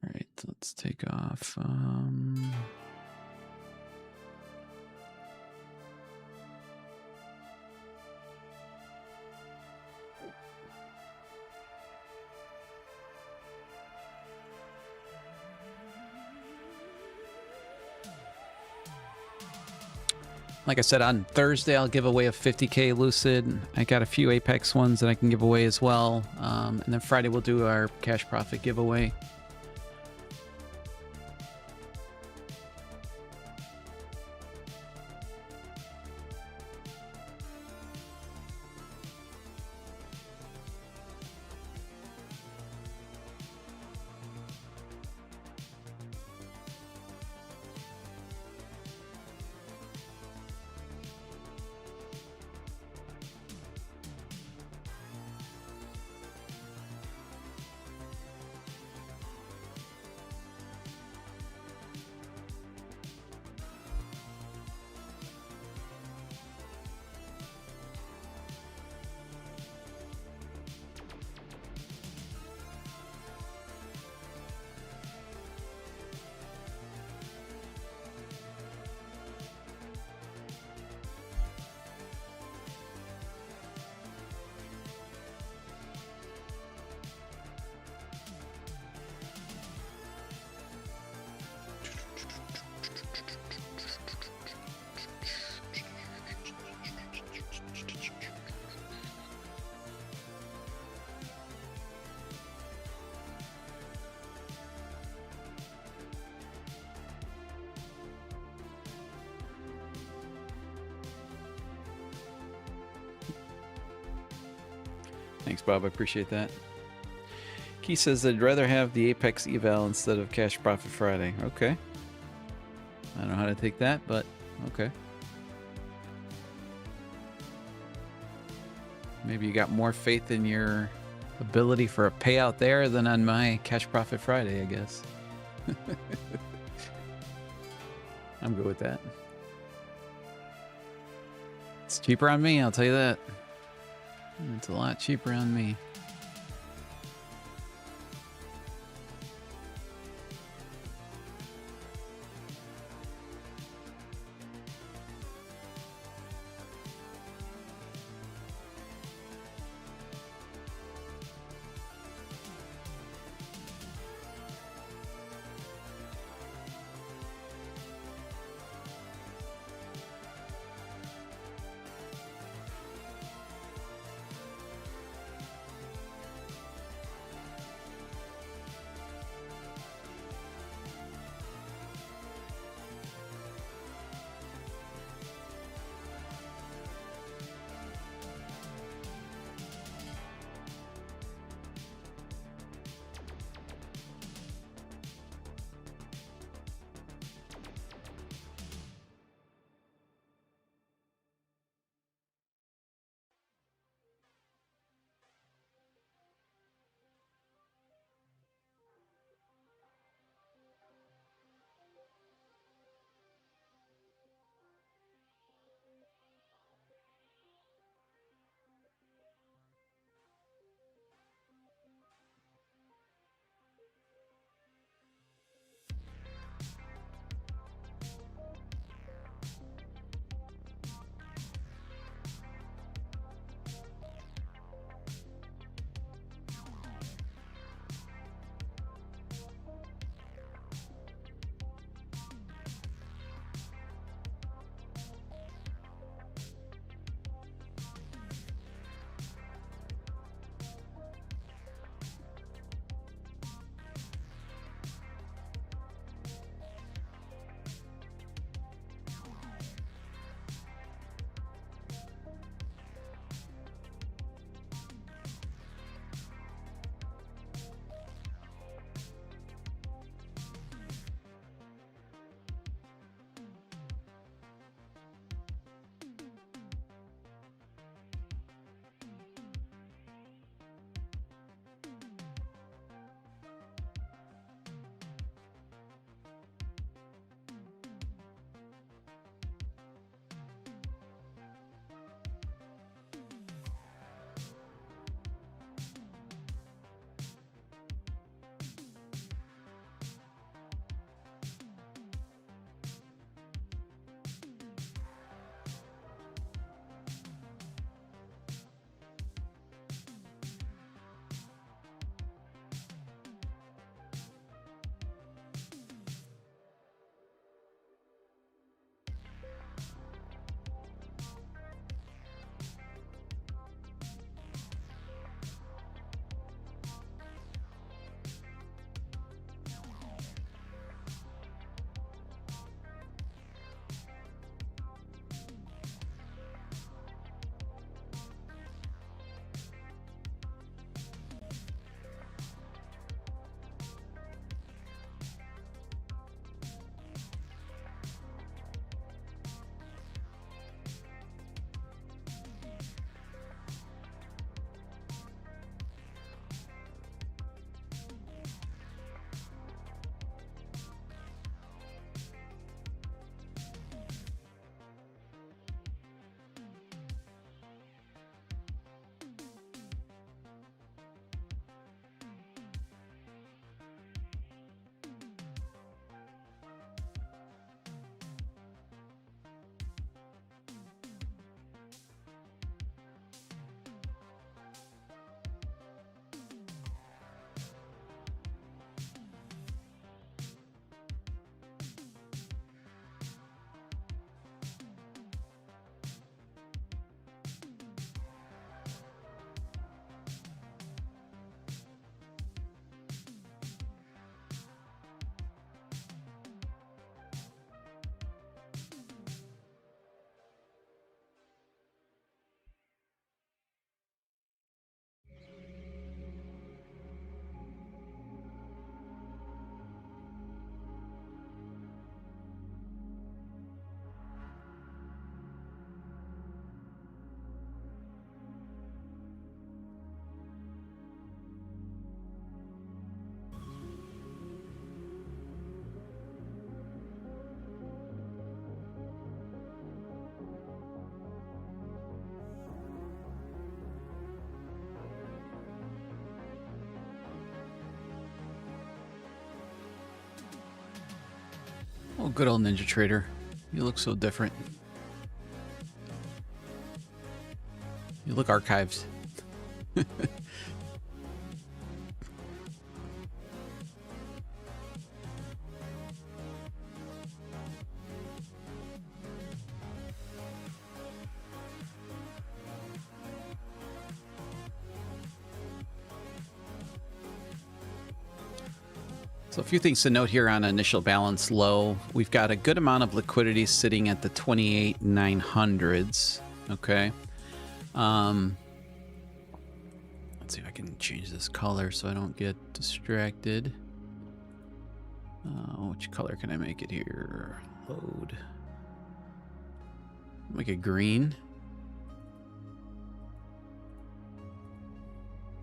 All right, Let's take off. Like I said, on Thursday, I'll give away a 50K Lucid. I got a few Apex ones that I can give away as well. And then Friday, we'll do our cash profit giveaway. Thanks, Bob. I appreciate that. Key says I'd rather have the Apex eval instead of Cash Profit Friday. Okay. I don't know how to take that, but okay. Maybe you got more faith in your ability for a payout there than on my Cash Profit Friday, I guess. I'm good with that. It's cheaper on me, I'll tell you that. It's a lot cheaper on me. good old Ninja Trader. You look so different. You look archived. So a few things to note here on initial balance low. We've got a good amount of liquidity sitting at the 28,900s. Okay. Let's see if I can change this color so I don't get distracted. Which color can I make it here? Load. Make it green.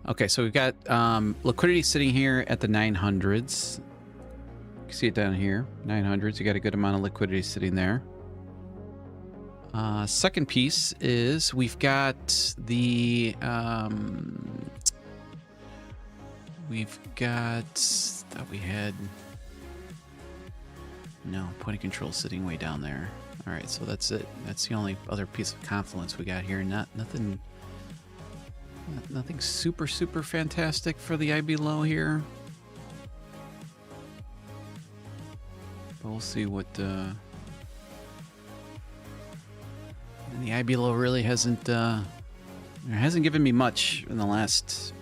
Okay, so we've got liquidity sitting here at the 900s. You can see it down here, 900s. You got a good amount of liquidity sitting there. Second piece is we've got the thought we had point of control sitting way down there. All right, so that's it. That's the only other piece of confluence we got here. Nothing super fantastic for the IB low here. But we'll see what and the IB low really hasn't given me much in the last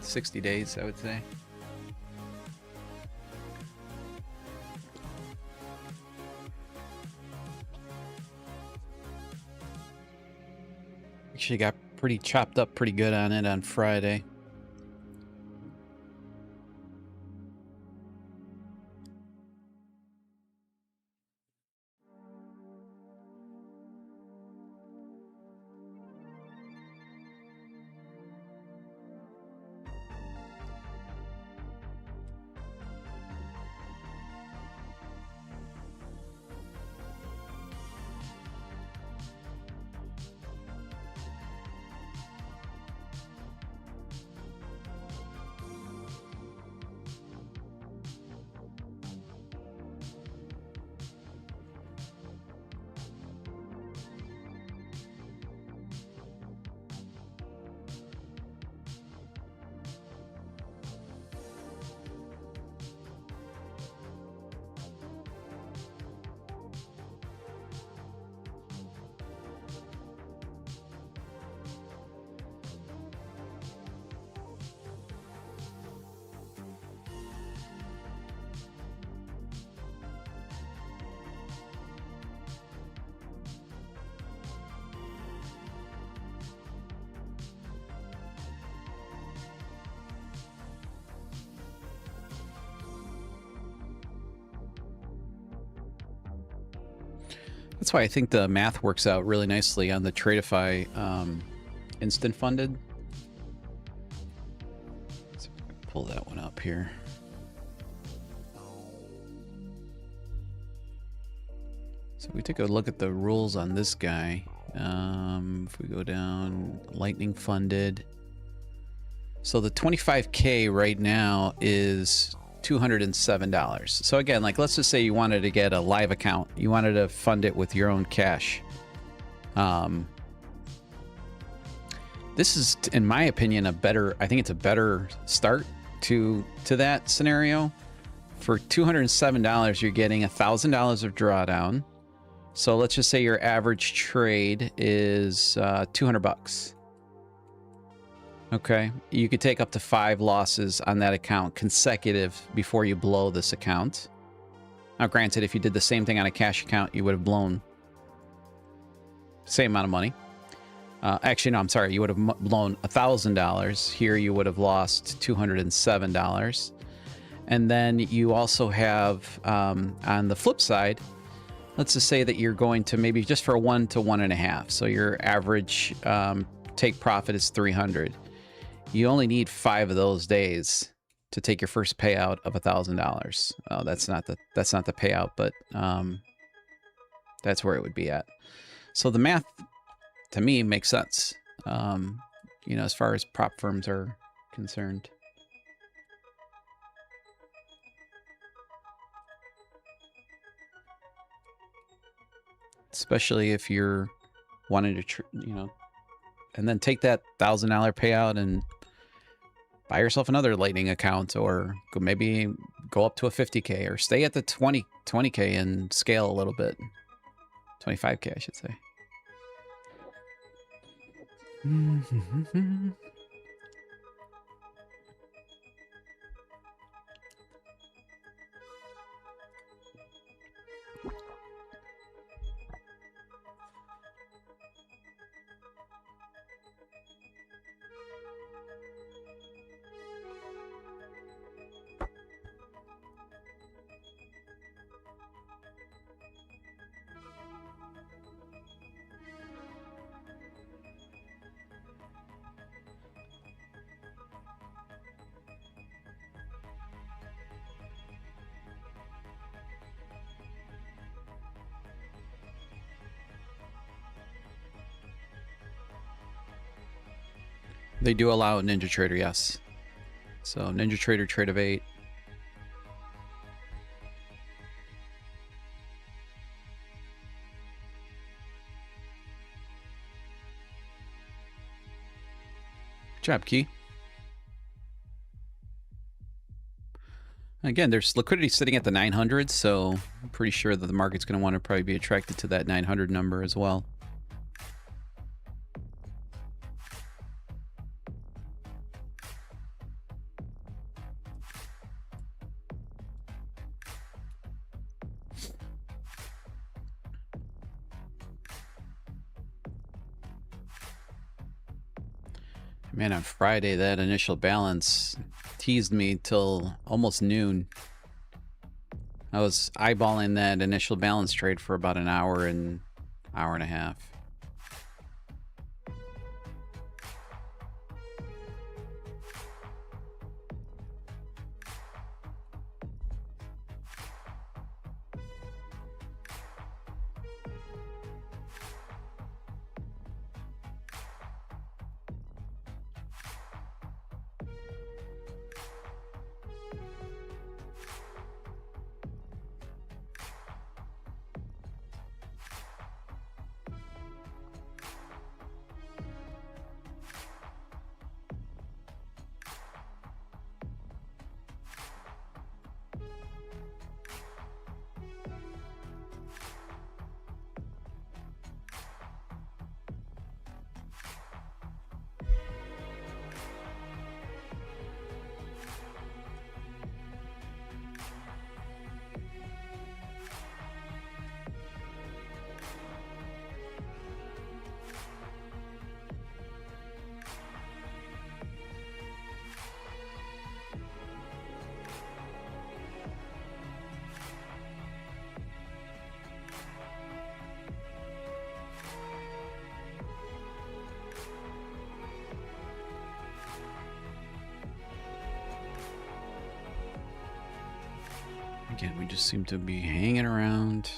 60 days, I would say. Actually got pretty chopped up pretty good on it on Friday. That's why I think the math works out really nicely on the Tradeify instant funded. Let's see if I can pull that one up here. So we take a look at the rules on this guy. If we go down, Lightning funded. So the 25K right now is $207. So again, like let's just say you wanted to get a live account, you wanted to fund it with your own cash. This is, in my opinion, I think it's a better start to that scenario. For $207, you're getting $1,000 of drawdown. So let's just say your average trade is 200 bucks. Okay, you could take up to 5 losses on that account consecutive before you blow this account. Now, granted, if you did the same thing on a cash account, you would have blown the same amount of money. Actually, no, I'm sorry. You would have blown $1,000. Here, you would have lost $207. And then you also have, on the flip side, let's just say that you're going to maybe just for 1 to 1.5. So your average take profit is 300. You only need 5 of those days to take your first payout of $1,000. Oh, that's not the payout, but that's where it would be at. So the math to me makes sense. You know, as far as prop firms are concerned. especially if you're wanting to, you know, and then take that $1,000 payout and buy yourself another Lightning account, or maybe go up to a 50K, or stay at the 20K and scale a little bit. 25K, I should say. They do allow NinjaTrader, yes. So NinjaTrader trade of 8. Good job, Key. Again, there's liquidity sitting at the 900, so I'm pretty sure that the market's going to want to probably be attracted to that 900 number as well. Man, on Friday, that initial balance teased me till almost noon. I was eyeballing that initial balance trade for about an hour and a half. Again, we just seem to be hanging around.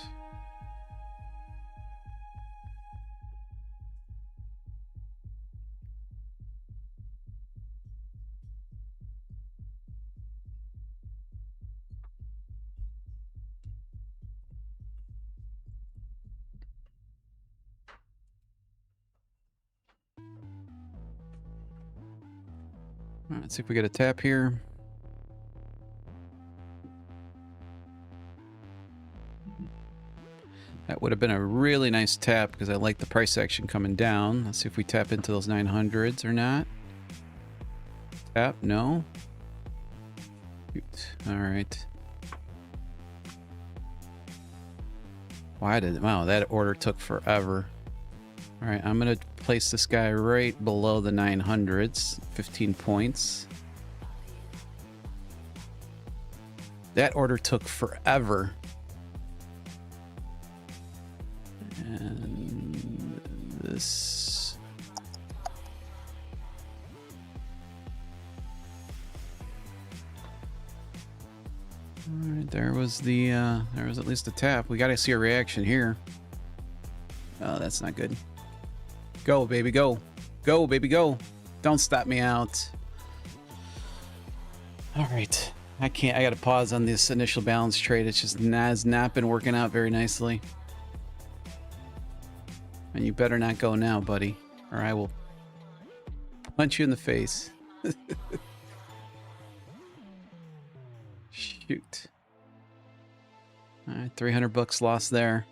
All right, let's see if we get a tap here. That would have been a really nice tap because I like the price action coming down. Let's see if we tap into those 900s or not. Tap, no. All right. Wow, that order took forever. All right, I'm gonna place this guy right below the 900s, 15 points. That order took forever. And this. All right, there was at least a tap. We got to see a reaction here. Oh, that's not good. Go, baby, go. Go, baby, go. Don't stop me out. All right. I got to pause on this initial balance trade. It's just has not been working out very nicely. And you better not go now, buddy, or I will punch you in the face. Shoot. All right, 300 bucks lost there.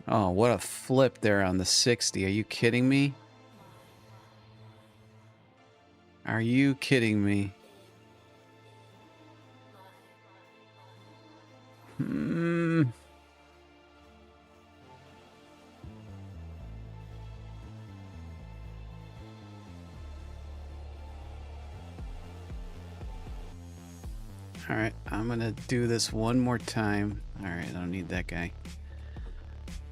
Oh, what a flip there on the 60. Are you kidding me? Are you kidding me? All right, I'm gonna do this one more time. All right, I don't need that guy.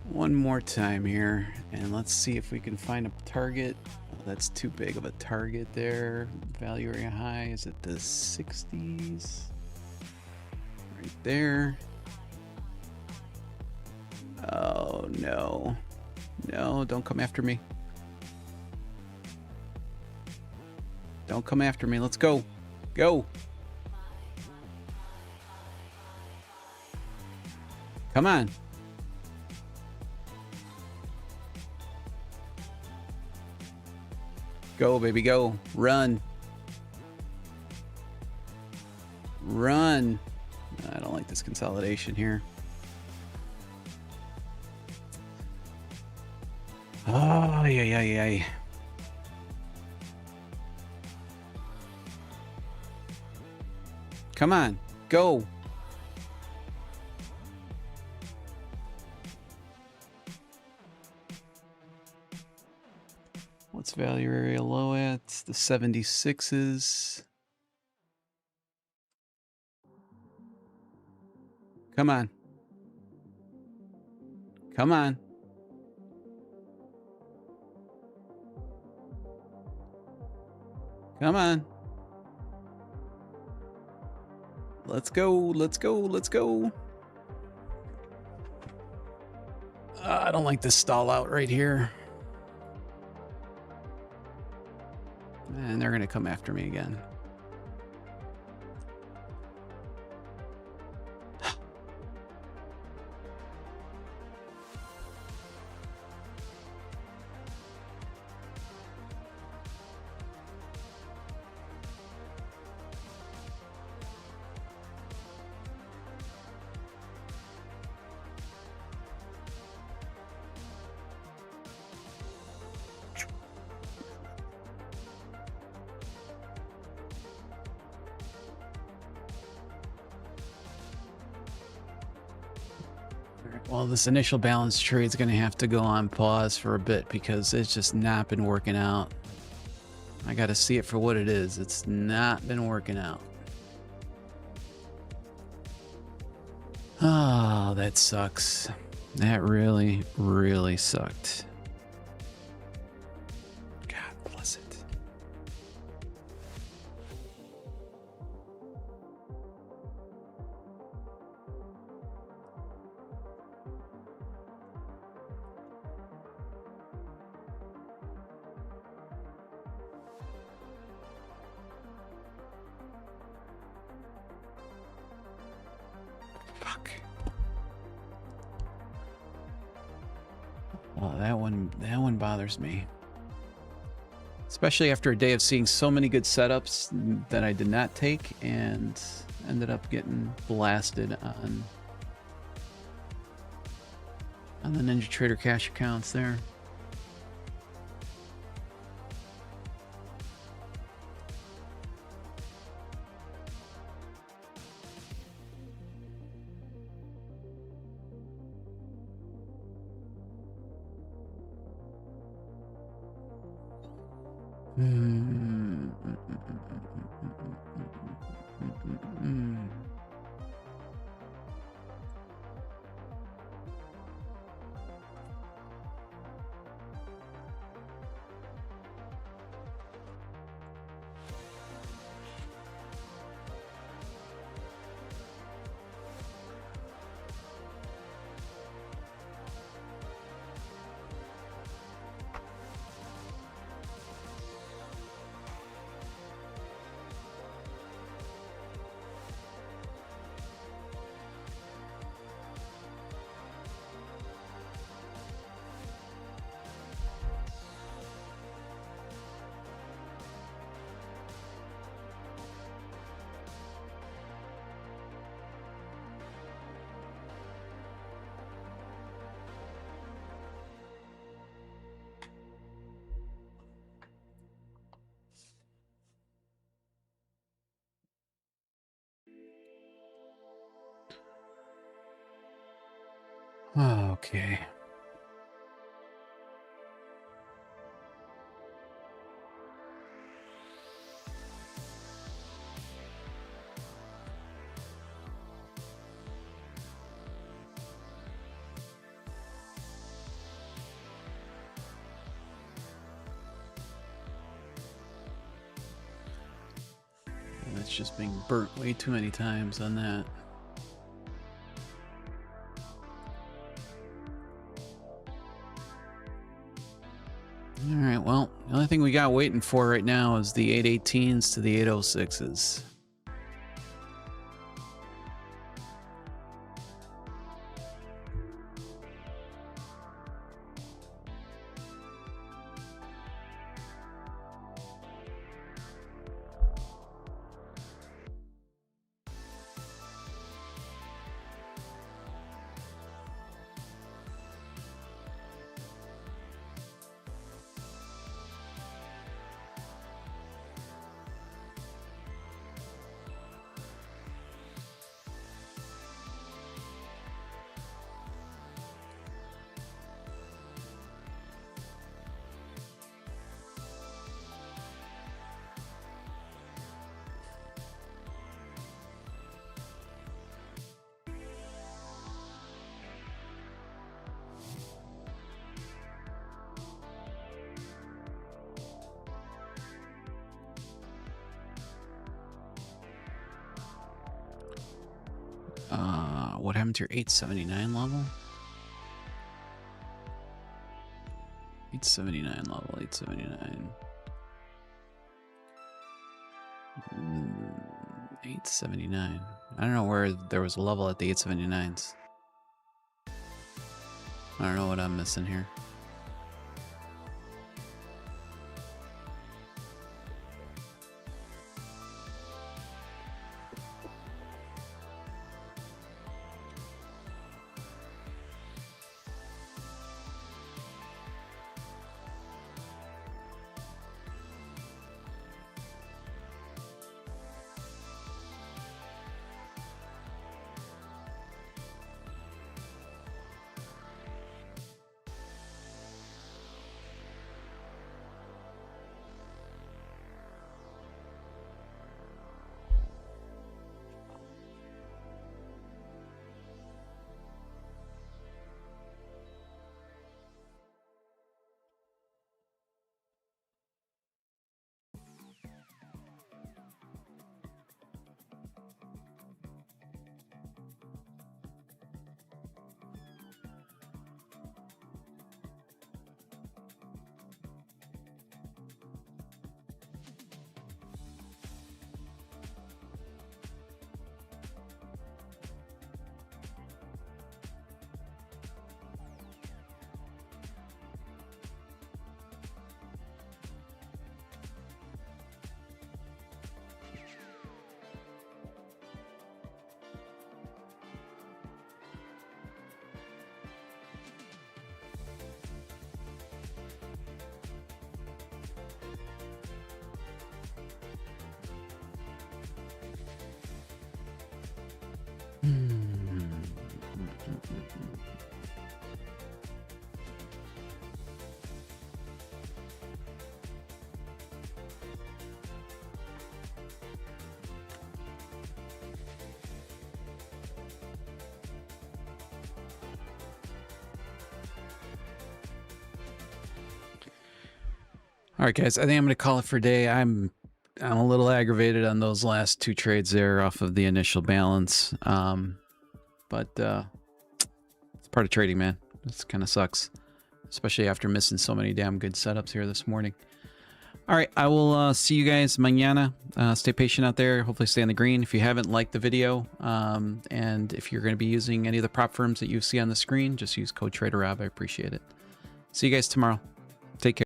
One more time here, and let's see if we can find a target. Oh, that's too big of a target there. Value area high, is it the 60s? Right there. Oh no. No, don't come after me. Don't come after me. Let's go. Go. Come on. Go, baby, go. Run. Run. I don't like this consolidation here. Oh, yeah. Come on, go. What's value area low at? The 76s. Come on. Come on. Come on. Let's go. Let's go. Let's go. I don't like this stall out right here. And they're going to come after me again. Well, this initial balance trade is going to have to go on pause for a bit because it's just not been working out. I got to see it for what it is. It's not been working out. Oh, that sucks. That really, really sucked. God bless it. Fuck. Oh, that one bothers me. Especially after a day of seeing so many good setups that I did not take and ended up getting blasted on the NinjaTrader cash accounts there. Okay. That's just being burnt way too many times on that. All right, well, the only thing we got waiting for right now is the 818s to the 806s. What happened to your 879 level? 879 level, 879. 879. I don't know where there was a level at the 879s. I don't know what I'm missing here. All right, guys, I think I'm going to call it for a day. I'm a little aggravated on those last two trades there off of the initial balance. But it's part of trading, man. This kind of sucks, especially after missing so many damn good setups here this morning. All right, I will see you guys mañana. Stay patient out there. Hopefully stay on the green. If you haven't liked the video, and if you're going to be using any of the prop firms that you see on the screen, just use code TraderRob. I appreciate it. See you guys tomorrow. Take care.